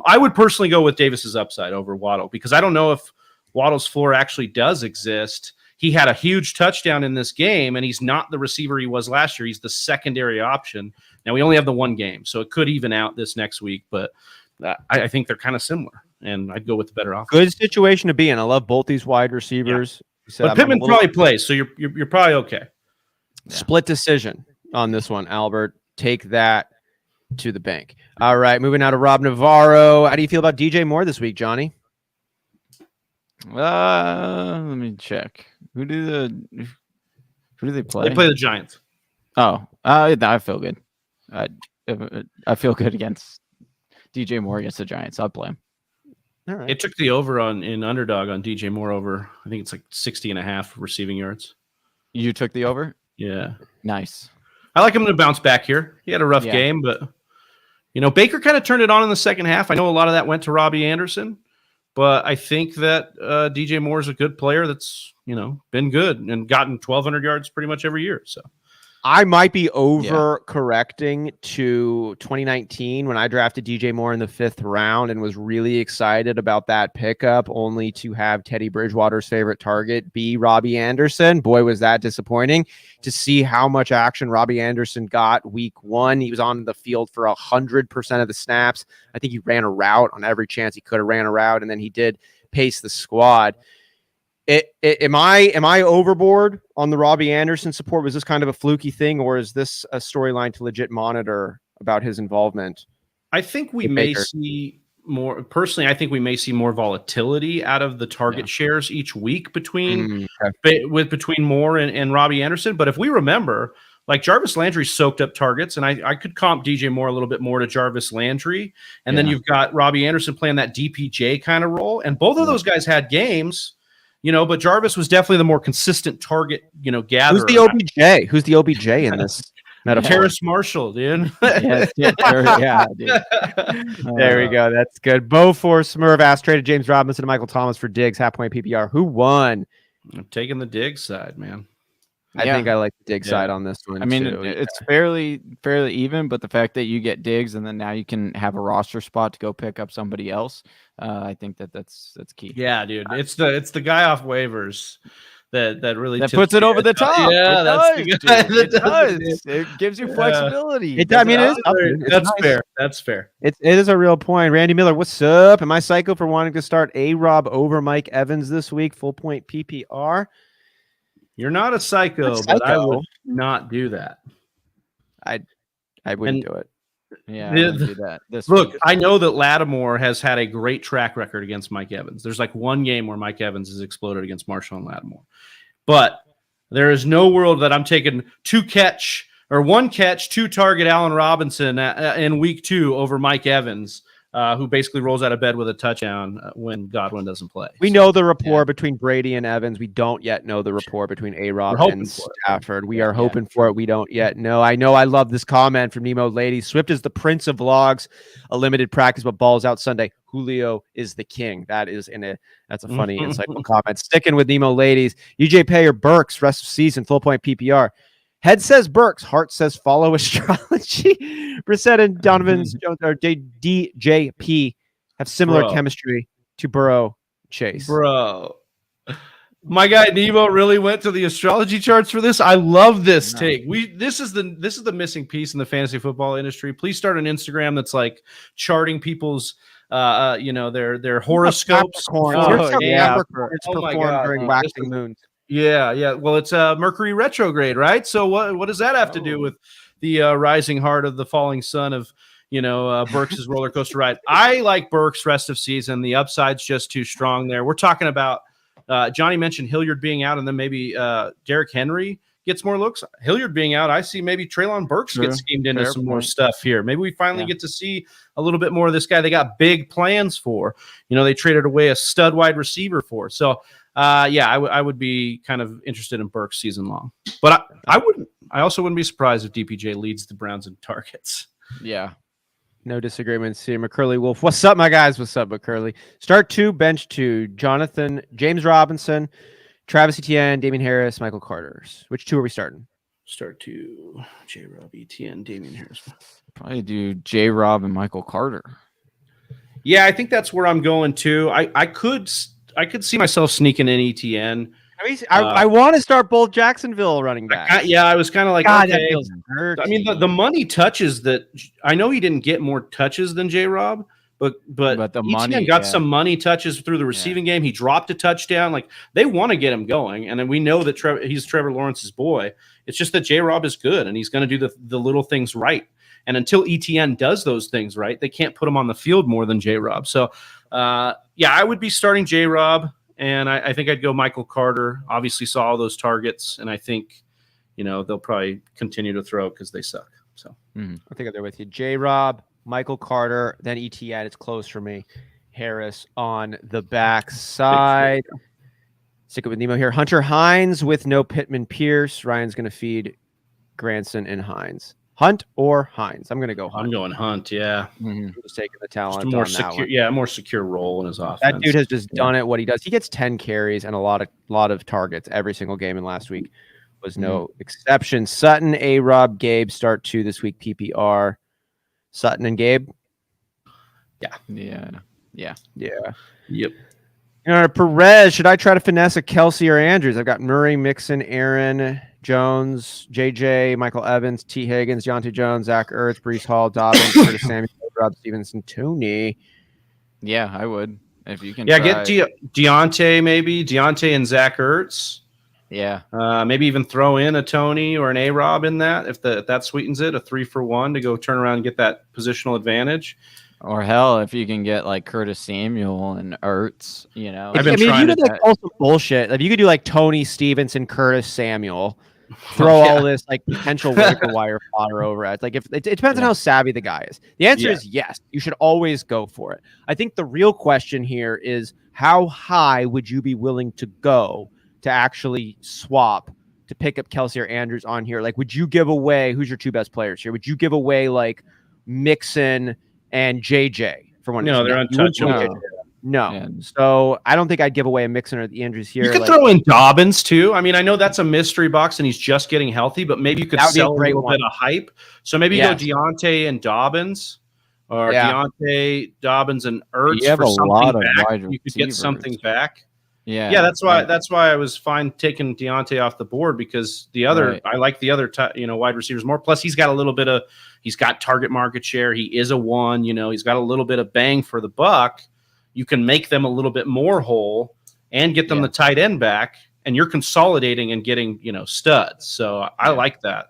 I would personally go with Davis's upside over Waddle because I don't know if Waddle's floor actually does exist. He had a huge touchdown in this game, and he's not the receiver he was last year. He's the secondary option. Now, we only have the one game, so it could even out this next week, but I think they're kind of similar, and I'd go with the better offense. Good situation to be in. I love both these wide receivers. Yeah. But Pittman probably plays, so you're probably okay. Split decision on this one, Albert. Take that to the bank. All right, moving out to Rob Navarro. How do you feel about DJ Moore this week, Johnny? Let me check. Who do they play? They play the Giants. Oh, I feel good. I feel good against DJ Moore against the Giants. I'll play him. All right. It took the over in underdog on DJ Moore over. I think it's like 60.5 receiving yards. You took the over? Yeah. Nice. I like him to bounce back here. He had a rough game, but Baker kind of turned it on in the second half. I know a lot of that went to Robbie Anderson, but I think that DJ Moore is a good player that's, been good and gotten 1,200 yards pretty much every year. So I might be overcorrecting to 2019 when I drafted DJ Moore in the 5th round and was really excited about that pickup, only to have Teddy Bridgewater's favorite target be Robbie Anderson. Boy, was that disappointing to see how much action Robbie Anderson got week 1. He was on the field for 100% of the snaps. I think he ran a route on every chance he could have ran a route, and then he did pace the squad. Am I overboard on the Robbie Anderson support? Was this kind of a fluky thing, or is this a storyline to legit monitor about his involvement? I think we may see more. Personally, I think we may see more volatility out of the target shares each week between Moore and Robbie Anderson. But if we remember, like Jarvis Landry soaked up targets, and I could comp DJ Moore a little bit more to Jarvis Landry, and then you've got Robbie Anderson playing that DPJ kind of role, and both of those guys had games. But Jarvis was definitely the more consistent target, gatherer. Who's the OBJ in this metaphor? Terrace Marshall, dude. Dude. There we go. That's good. Bo Force Smurf asked, traded James Robinson and Michael Thomas for Diggs, half-point PPR. Who won? I'm taking the Diggs side, man. I think I like the Diggs side on this one. I mean, too. it's fairly even, but the fact that you get Diggs and then now you can have a roster spot to go pick up somebody else, I think that's key. Yeah, dude, it's the guy off waivers that really puts it over the top. Yeah, it does. It gives you flexibility. That's fair. It is a real point. Randy Miller, what's up? Am I psycho for wanting to start A-Rob over Mike Evans this week? Full point PPR. You're not a psycho, but I would not do that. I wouldn't do it. Yeah, I wouldn't do that. Look, I know that Lattimore has had a great track record against Mike Evans. There's like one game where Mike Evans has exploded against Marshall and Lattimore. But there is no world that I'm taking one catch, 2 target Allen Robinson in week 2 over Mike Evans. Who basically rolls out of bed with a touchdown when Godwin doesn't play. We know the rapport between Brady and Evans. We don't yet know the rapport between A-Rob and Stafford. We are hoping for it. We don't yet know. I love this comment from Nemo Ladies. Swift is the prince of vlogs, a limited practice, but balls out Sunday. Julio is the king. That's a funny, insightful comment. Sticking with Nemo Ladies. UJ Payer Burks, rest of season, full point PPR. Head says Burks, heart says follow astrology. Brissett and Donovan Jones or DJP have similar chemistry to Burrow Chase. Bro. My guy Nemo really went to the astrology charts for this. I love this take. This is the missing piece in the fantasy football industry. Please start an Instagram that's like charting people's their horoscopes. It's performed during waxing moons. Yeah. Well, it's Mercury retrograde, right? So what does that have to do with the rising heart of the falling sun of Burks' roller coaster ride? I like Burks rest of season. The upside's just too strong there. We're talking about Johnny mentioned Hilliard being out, and then maybe Derrick Henry gets more looks. Hilliard being out, I see maybe Treylon Burks gets schemed into some more stuff here. Maybe we finally get to see a little bit more of this guy they got big plans for. They traded away a stud wide receiver for. So I would be kind of interested in Burks season long. But I also wouldn't be surprised if DPJ leads the Browns in targets. Yeah. No disagreements here. McCurley Wolf. What's up, my guys? What's up, McCurley? Start 2, bench 2. Jonathan, James Robinson, Travis Etienne, Damien Harris, Michael Carter. Which 2 are we starting? Start 2, J-Rob, Etienne, Damien Harris. Probably do J-Rob and Michael Carter. Yeah, I think that's where I'm going too. I could see myself sneaking in Etienne. I want to start both Jacksonville running backs. I was kind of like, God, okay. that feels dirty. I mean, the money touches that I know he didn't get more touches than J-Rob, but the money got some money touches through the receiving game. He dropped a touchdown. Like they want to get him going, and then we know that he's Trevor Lawrence's boy. It's just that J-Rob is good, and he's going to do the little things right. And until ETN does those things right, they can't put him on the field more than J-Rob. So, I would be starting J-Rob, and I think I'd go Michael Carter. Obviously saw all those targets, and I think, they'll probably continue to throw because they suck. So I think I'm there with you. J-Rob, Michael Carter, then ETN. It's close for me. Harris on the back side. Stick it with Nemo here. Hunter Hines with no Pittman Pierce. Ryan's going to feed Granson and Hines. Hunt or Hines? I'm going to go Hunt. I'm going Hunt, yeah. Just taking the talent more on secure, that one. more secure role in his offense. That dude has just done it, what he does. He gets 10 carries and a lot of targets every single game, and last week was no exception. Sutton, A-Rob, Gabe start 2 this week, PPR. Sutton and Gabe? Yeah. Yep. Perez, should I try to finesse a Kelsey or Andrews? I've got Murray, Mixon, Aaron, Jones, JJ, Michael Evans, T. Higgins, Deontay Jones, Zach Ertz, Breece Hall, Dobbins, Curtis Samuel, Rob Stevenson, Tony. Yeah, I would. If you can get Deontay maybe. Deontay and Zach Ertz. Yeah. Maybe even throw in a Tony or an A-Rob in that if that sweetens it, a 3-for-1 to go turn around and get that positional advantage. Or hell, if you can get like Curtis Samuel and Ertz, I've been trying you could pull some bullshit. If you could do like Tony Stevenson, Curtis Samuel, throw all this like potential waiver wire fodder over it. Like it depends on how savvy the guy is. The answer is yes. You should always go for it. I think the real question here is how high would you be willing to go to actually swap to pick up Kelsey or Andrews on here? Like, would you give away who's your 2 best players here? Would you give away like Mixon and JJ for one? No, they're untouchable. No. Yeah. So I don't think I'd give away a Mixon or the Andrews here. You could throw in Dobbins too. I mean, I know that's a mystery box and he's just getting healthy, but maybe you could sell a little bit of hype. So maybe go Deontay and Dobbins, or Deontay, Dobbins, and Ertz for something back. You could get something back. Yeah. That's why I was fine taking Deontay off the board, because the other I like the other wide receivers more. Plus, he's got he's got target market share. He is a 1. He's got a little bit of bang for the buck. You can make them a little bit more whole and get them the tight end back, and you're consolidating and getting studs. So I like that.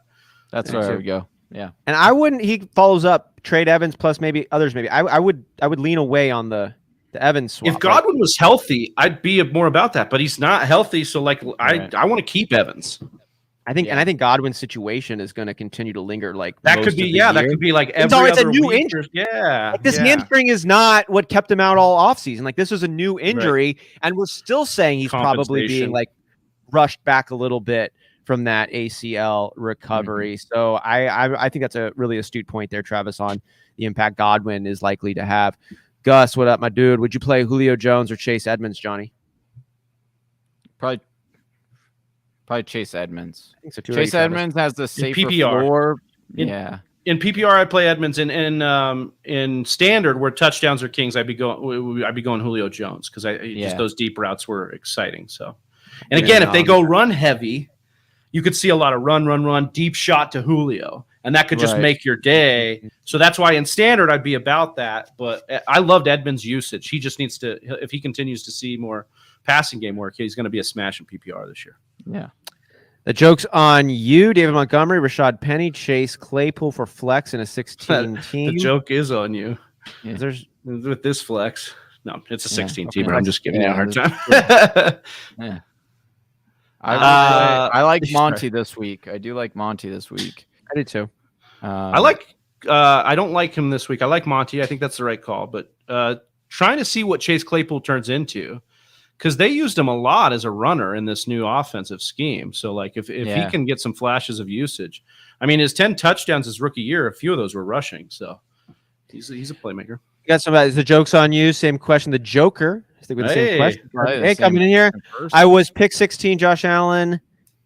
That's where I would go. Yeah, and I wouldn't. He follows up trade Evans plus maybe others. Maybe I would lean away on the Evans swap. If Godwin was healthy, I'd be more about that, but he's not healthy. So I want to keep Evans. I think Godwin's situation is going to continue to linger. Like that could be, that could be like every it's other a new week. Injury. Yeah, like this hamstring is not what kept him out all offseason. Like this was a new injury, and we're still saying he's probably being like rushed back a little bit from that ACL recovery. So I think that's a really astute point there, Travis, on the impact Godwin is likely to have. Gus, what up, my dude? Would you play Julio Jones or Chase Edmonds, Johnny? Probably Chase Edmonds. I think so too. Chase Edmonds has the safer floor. In PPR, I play Edmonds. In standard, where touchdowns are kings, I'd be going Julio Jones, because just those deep routes were exciting. So, and again, if they go run heavy, you could see a lot of run, deep shot to Julio, and that could just make your day. So that's why in standard I'd be about that. But I loved Edmonds' usage. He just needs to, if he continues to see more passing game work, he's going to be a smash in PPR this year. Yeah. The joke's on you, David Montgomery, Rashad Penny, Chase Claypool for flex in a 16 team. The joke is on you. Yeah. There's with this flex. No, it's a 16 teamer. I'm just giving you a hard time. Yeah. I like Monty this week. I do like Monty this week. I do too. I don't like him this week. I like Monty. I think that's the right call. But trying to see what Chase Claypool turns into, because they used him a lot as a runner in this new offensive scheme. So, like, if he can get some flashes of usage, I mean, his 10 touchdowns his rookie year, a few of those were rushing. So, he's a playmaker. You got somebody. The joke's on you. Same question. The Joker. Stick with the same question. Hey, coming in here. I was pick 16. Josh Allen,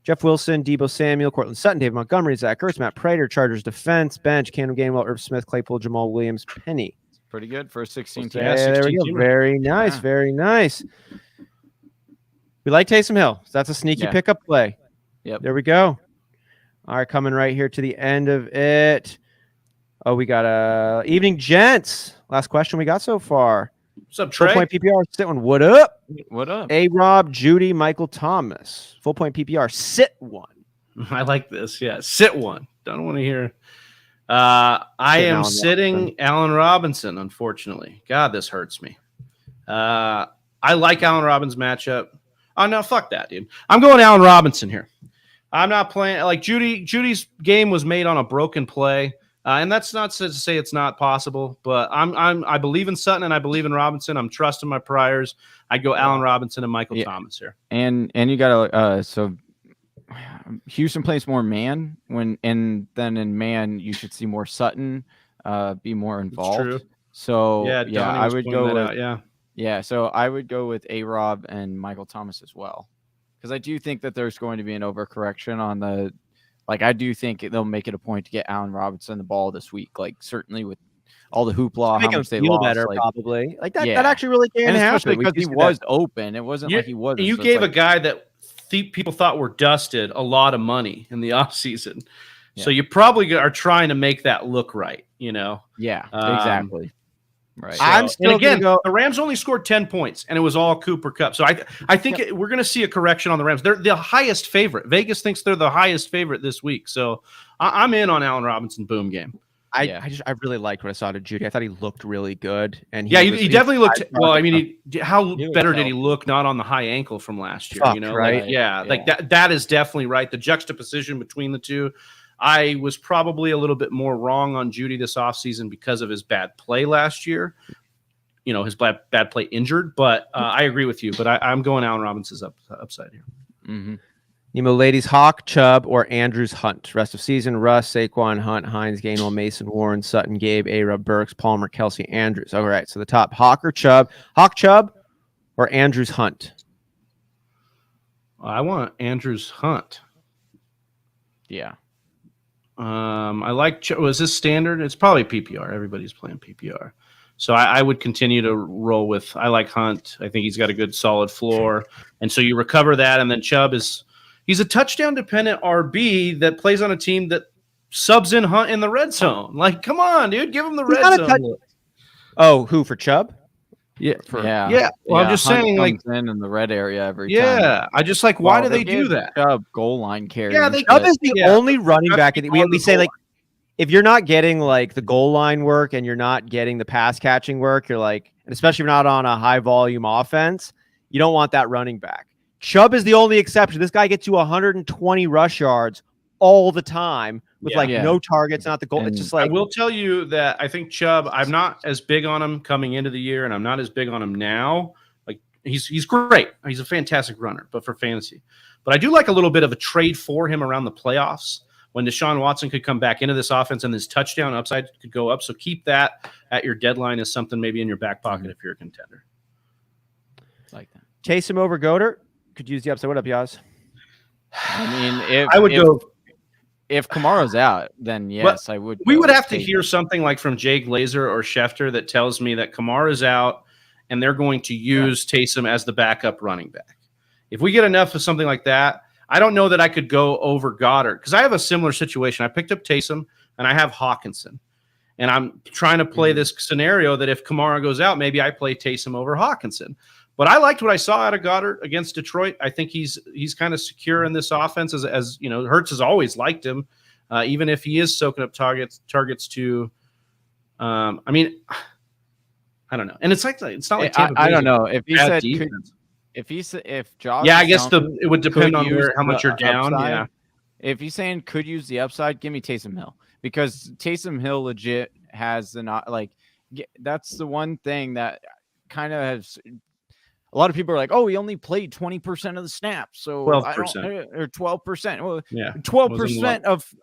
Jeff Wilson, Deebo Samuel, Cortland Sutton, David Montgomery, Zach Ertz, Matt Prater, Chargers defense, bench, Camden Gainwell, Irv Smith, Claypool, Jamal Williams, Penny. Pretty good for a 16 team. Yeah, there we go. Very nice. Very nice. We like Taysom Hill. So that's a sneaky pickup play. Yep. There we go. All right, coming right here to the end of it. Oh, we got evening, gents. Last question we got so far. What's up, Trey? Full point PPR, sit one. What up? What up? A-Rob, Judy, Michael Thomas. Full point PPR, sit one. I like this. Yeah, sit one. Don't want to hear. I am sitting Allen Robinson, unfortunately. God, this hurts me. I like Allen Robinson's matchup. Oh, no, fuck that, dude. I'm going Allen Robinson here. I'm not playing like Judy's game was made on a broken play. And that's not to say it's not possible, but I believe in Sutton and I believe in Robinson. I'm trusting my priors. I go Allen Robinson and Michael Thomas here. And you got so Houston plays more man and then in man you should see more Sutton be more involved. True. So I would go with so I would go with A-Rob and Michael Thomas as well. Because I do think that there's going to be an overcorrection on the I do think they'll make it a point to get Allen Robinson the ball this week. Like certainly with all the hoopla, how much they lost, better, probably. Like that actually really can happen. Especially because he was open. It wasn't like he wasn't. You gave a guy that people thought were dusted a lot of money in the offseason. So you probably are trying to make that look right, Yeah, exactly. Right. So, I'm still the Rams only scored 10 points, and it was all Cooper Kupp. So I think we're going to see a correction on the Rams. They're the highest favorite. Vegas thinks they're the highest favorite this week. So I'm in on Allen Robinson. Boom game. I really liked what I saw to Judy. I thought he looked really good, and he definitely looked well. I mean, how better did he look? Not on the high ankle from last year, right? Like that is definitely right. The juxtaposition between the two. I was probably a little bit more wrong on Judy this offseason because of his bad play last year. His bad play injured, but I agree with you. But I'm going Allen Robinson's upside here. Mm-hmm. Nemo ladies, Hawk, Chubb, or Andrews Hunt. Rest of season, Russ, Saquon, Hunt, Hines, Gainwell, Mason, Warren, Sutton, Gabe, A-Rub, Burks, Palmer, Kelsey, Andrews. All right, so the top, Hawk or Chubb? Hawk, Chubb, or Andrews Hunt? I want Andrews Hunt. Yeah. I like. Was this standard? It's probably PPR. Everybody's playing PPR, so I would continue to roll with. I like Hunt. I think he's got a good solid floor, and so you recover that, and then Chubb he's a touchdown dependent RB that plays on a team that subs in Hunt in the red zone. Like, come on, dude, give him the red zone. Oh, who for Chubb? Yeah. Well, I'm just Hunt saying, like, in the red area every time. Yeah, I just like, why do they do that? Chubb goal line carry. Yeah, Chubb is the only running back. We say like, if you're not getting like the goal line work and you're not getting the pass catching work, you're like, and especially if you're not on a high volume offense, you don't want that running back. Chubb is the only exception. This guy gets you 120 rush yards all the time with no targets, not the goal. It's just like, I will tell you that I think Chubb, I'm not as big on him coming into the year, and I'm not as big on him now. Like he's great. He's a fantastic runner, but for fantasy. But I do like a little bit of a trade for him around the playoffs when Deshaun Watson could come back into this offense and his touchdown upside could go up. So keep that at your deadline as something maybe in your back pocket if you're a contender. Like that. Taysom over Goddard. Could use the upside. What up, Yaz? I mean, I would go. If Kamara's out, then yes, I would. We would have to hear something like from Jay Glazer or Schefter that tells me that Kamara's out and they're going to use Taysom as the backup running back. If we get enough of something like that, I don't know that I could go over Goddard because I have a similar situation. I picked up Taysom and I have Hawkinson. And I'm trying to play this scenario that if Kamara goes out, maybe I play Taysom over Hawkinson. But I liked what I saw out of Goddard against Detroit. I think he's kind of secure in this offense, as you know. Hertz has always liked him, even if he is soaking up targets to. I mean, I don't know, and it's not like Tampa I don't know if he said if Josh. Yeah, I guess it would depend on how much you're down. Upside. Yeah, if he's saying could use the upside, give me Taysom Hill because Taysom Hill legit has that's the one thing that kind of has. A lot of people are like, "Oh, he only played 20% of the snaps, so 12% or 12%." Well, yeah, 12% of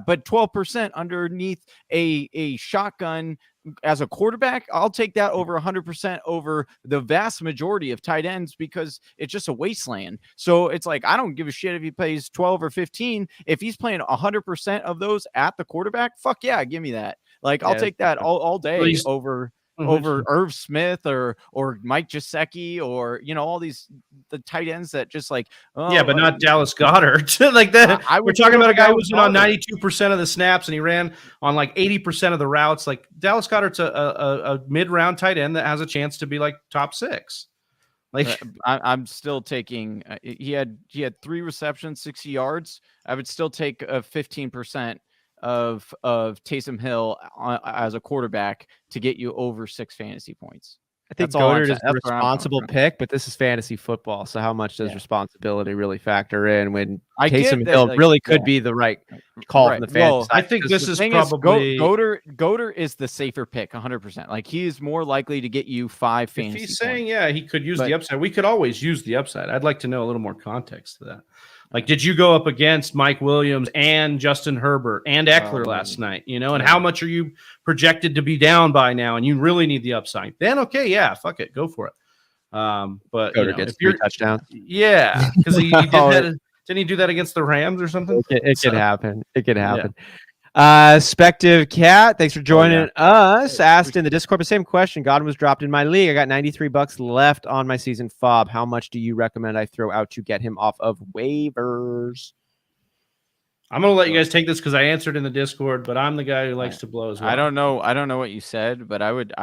but 12% underneath a shotgun as a quarterback, I'll take that over 100% over the vast majority of tight ends because it's just a wasteland. So it's like I don't give a shit if he plays 12 or 15. If he's playing 100% of those at the quarterback, fuck yeah, give me that. Like I'll take that all day over. Over Irv Smith or Mike Gesicki or all the tight ends that just like but not Dallas Goedert like that. We're talking about a guy who was on 92% of the snaps and he ran on like 80% of the routes. Like Dallas Goedert's a mid-round tight end that has a chance to be like top 6. Like, I'm still taking. He had 3 receptions, 60 yards. I would still take a 15% of Taysom Hill as a quarterback to get you over 6 fantasy points. I think That's all I'm Goddard saying. is the That's where I'm coming responsible from. pick, but this is fantasy football. So how much does responsibility really factor in when I get Taysom that, Hill like, really could be the right call from the fans? Well, I think this is thing probably Goddard is the safer pick, 100%. Like, he's more likely to get you 5 fantasy if he's points. saying, yeah, he could use the upside. We could always use the upside. I'd like to know a little more context to that. Like, did you go up against Mike Williams and Justin Herbert and Eckler last night? You know, and how much are you projected to be down by now? And you really need the upside. Then, okay, yeah, fuck it, go for it. But Goddard gets 3 touchdowns. Yeah, because he did that. Didn't he do that against the Rams or something? It could happen. It could happen. Spective Cat, thanks for joining us. Asked in the Discord the same question. Godwin was dropped in my league. I got $93 left on my season fob. How much do you recommend I throw out to get him off of waivers? I'm gonna let you guys take this because I answered in the Discord, but I'm the guy who likes to blow as well. I don't know what you said, but I would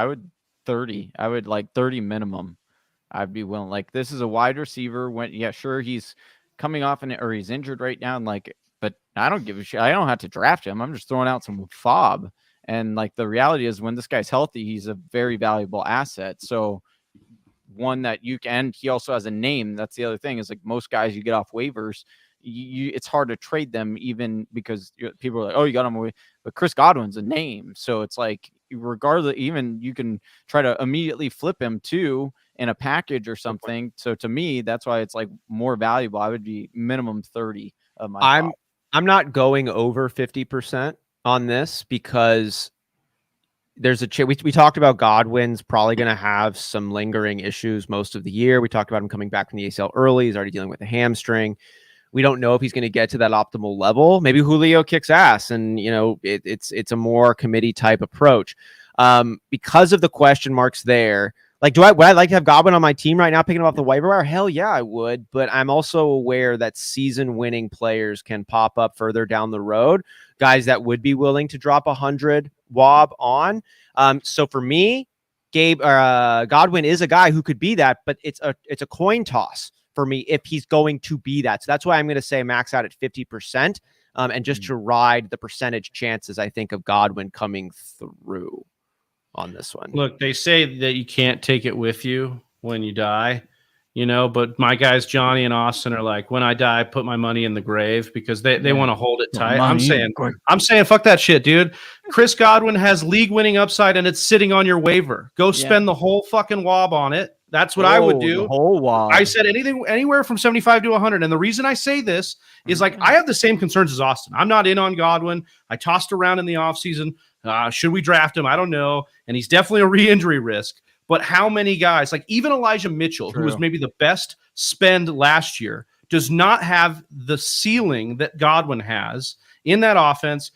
30. I would like 30 minimum. I'd be willing. Like, this is a wide receiver. Sure, he's coming off or he's injured right now, and like, but I don't give a shit. I don't have to draft him. I'm just throwing out some fob. And like, the reality is, when this guy's healthy, he's a very valuable asset. So one that you can. He also has a name. That's the other thing. Is like, most guys you get off waivers, it's hard to trade them, even because people are like, oh, you got him away. But Chris Godwin's a name, so it's like, regardless, even you can try to immediately flip him too in a package or something. So to me, that's why it's like more valuable. I would be minimum 30 of my. I'm not going over 50% on this because there's we talked about Godwin's probably going to have some lingering issues most of the year. We talked about him coming back from the ACL early. He's already dealing with a hamstring. We don't know if he's going to get to that optimal level. Maybe Julio kicks ass, and it's a more committee type approach. Because of the question marks there. Like, would I like to have Godwin on my team right now, picking him off the waiver wire? Hell yeah, I would. But I'm also aware that season-winning players can pop up further down the road, guys that would be willing to drop 100 wob on. So for me, Godwin is a guy who could be that, but it's a coin toss for me if he's going to be that. So that's why I'm going to say max out at 50%, and just to ride the percentage chances, I think, of Godwin coming through on this one. Look, they say that you can't take it with you when you die, but my guys, Johnny and Austin, are like, when I die, put my money in the grave, because they want to hold it tight. I'm saying, fuck that shit, dude. Chris Godwin has league winning upside and it's sitting on your waiver. Go spend the whole fucking wob on it. That's what I would do. The whole wob. I said anywhere from 75 to 100. And the reason I say this is like, I have the same concerns as Austin. I'm not in on Godwin. I tossed around in the offseason. Should we draft him? I don't know. And he's definitely a re-injury risk. But how many guys, like even Elijah Mitchell, who was maybe the best spend last year, does not have the ceiling that Godwin has in that offense?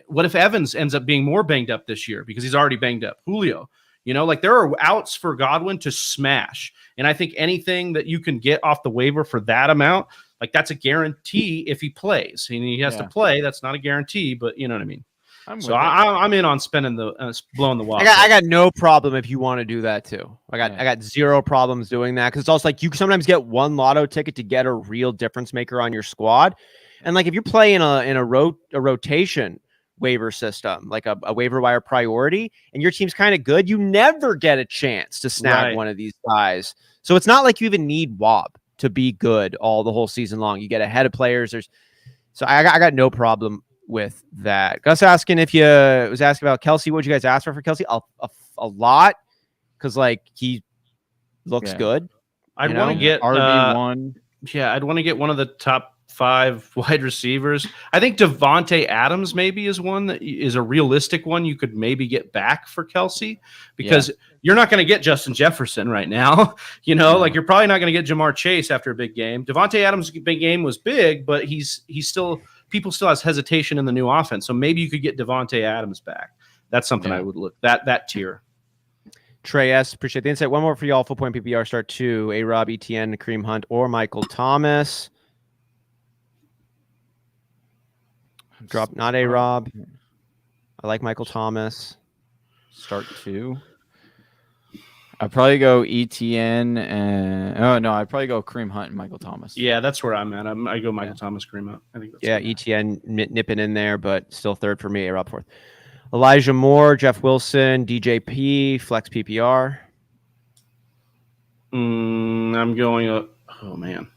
What if Evans ends up being more banged up this year because he's already banged up? Julio, like there are outs for Godwin to smash. And I think anything that you can get off the waiver for that amount, like that's a guarantee if he plays. And he has to play. That's not a guarantee, but you know what I mean? I'm in on spending blowing the wall. I got no problem if you want to do that too. I got zero problems doing that, because it's also like you sometimes get one lotto ticket to get a real difference maker on your squad, and like if you're playing in a rotation waiver system, like a waiver wire priority, and your team's kind of good, you never get a chance to snag one of these guys. So it's not like you even need WOB to be good the whole season long. You get ahead of players. So I got no problem with that. Gus asking if you was asking about Kelsey. What'd you guys ask for Kelsey? A lot, because like he looks good. I'd want to get RB1. I'd want to get one of the top 5 wide receivers. I think Javonte Adams maybe is one that is a realistic one you could maybe get back for Kelsey, because you're not going to get Justin Jefferson right now. Like you're probably not going to get Jamar Chase after a big game. Javonte Adams' big game was big, but he's still. People still has hesitation in the new offense. So maybe you could get Davante Adams back. That's something I would look that tier. Trey S, appreciate the insight. One more for y'all. Full point PPR start 2. A-Rob, ETN, Kareem Hunt, or Michael Thomas. Drop not A-Rob. I like Michael Thomas. Start 2. I'd probably go ETN. I'd probably go Kareem Hunt and Michael Thomas. Yeah, that's where I'm at. I go Michael Thomas, Kareem Hunt. I think that's ETN nipping in there, but still third for me. Rob fourth. Elijah Moore, Jeff Wilson, DJP, flex PPR. I'm going. Oh man,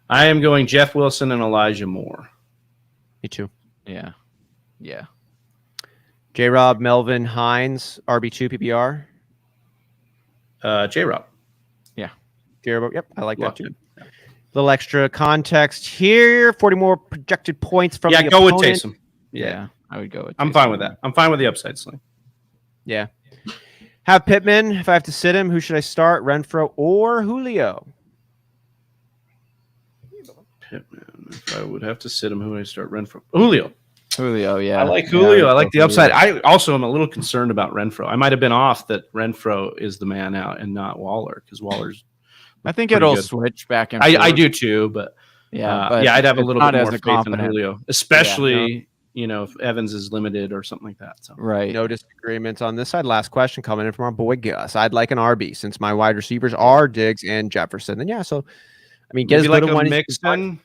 I am going Jeff Wilson and Elijah Moore. Me too. Yeah. J-Rob, Melvin, Hines, RB2 PPR. J-Rob. Yeah. J-Rob. Yep, I like that too. Yeah. Little extra context here. 40 more projected points from the go opponent. with Taysom. Yeah, I would go with Taysom. I'm fine with that. I'm fine with the upside sling. Yeah. Have Pittman. If I have to sit him, who should I start? Renfro or Julio? Pittman. If I would have to sit him, who would I start? Renfro. Julio, yeah. I like Julio. I like the upside. I also am a little concerned about Renfro. I might have been off that Renfro is the man out and not Waller, because Waller's. I think pretty it'll good. switch back and forth. I do too, but I'd have a little bit more faith in Julio, especially if Evans is limited or something like that. So. Right. No disagreements on this side. Last question coming in from our boy Gus. I'd like an RB since my wide receivers are Diggs and Jefferson. Then get maybe as like good a one Mixon.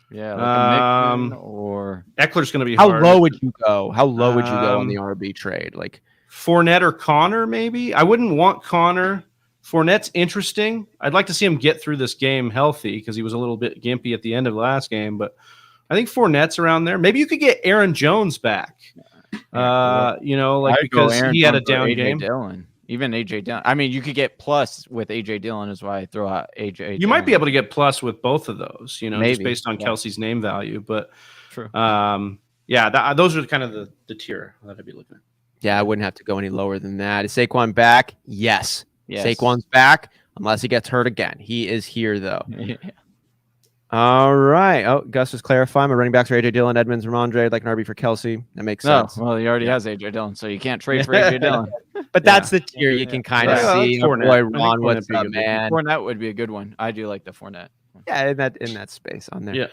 Yeah, like a Mixon or Eckler's going to be How hard. low would you go? How low would you go on the RB trade? Like Fournette or Connor, maybe? I wouldn't want Connor. Fournette's interesting. I'd like to see him get through this game healthy because he was a little bit gimpy at the end of the last game. But I think Fournette's around there. Maybe you could get Aaron Jones back. Because he had a down game. Dillon. Even AJ Dillon. I mean, you could get plus with AJ Dillon is why I throw out AJ. You might be able to get plus with both of those, Maybe. just based on Kelsey's name value. But true. Those are kind of the tier that I'd be looking at. Yeah, I wouldn't have to go any lower than that. Is Saquon back? Yes. Yes. Saquon's back unless he gets hurt again. He is here though. Yeah. All right. Oh, Gus is clarifying. My running backs are AJ Dillon, Edmonds, Ramondre. I'd like an RB for Kelsey. That makes sense. Well, he already has AJ Dillon, so you can't trade for AJ Dillon. But that's the tier you can kind of see. Fournette. Boy, I think Ron, what's Fournette up, would be a good man? Fournette would be a good one. I do like the Fournette. Yeah, in that space on there. Yeah.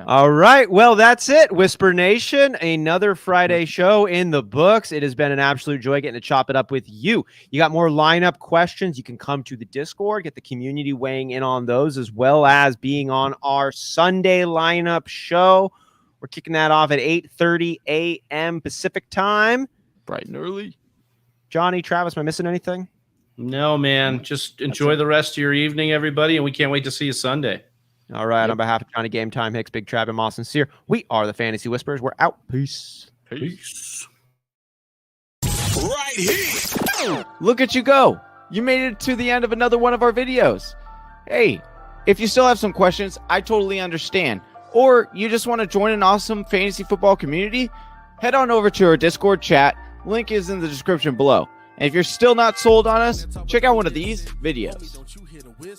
All right. Well, that's it. Whisper Nation, another Friday show in the books. It has been an absolute joy getting to chop it up with you. You got more lineup questions, you can come to the Discord, get the community weighing in on those, as well as being on our Sunday lineup show. We're kicking that off at 8:30 a.m. Pacific time. Bright and early. Johnny, Travis, am I missing anything? No, man. Just enjoy the rest of your evening, everybody, and we can't wait to see you Sunday. All right. On behalf of Johnny Game Time, Hicks, Big Trav, and Moss Sincere, we are the Fantasy Whisperers. We're out. Peace. Right here. Look at you go. You made it to the end of another one of our videos. Hey, if you still have some questions, I totally understand. Or you just want to join an awesome fantasy football community, head on over to our Discord chat. Link is in the description below. And if you're still not sold on us, check out one of these videos.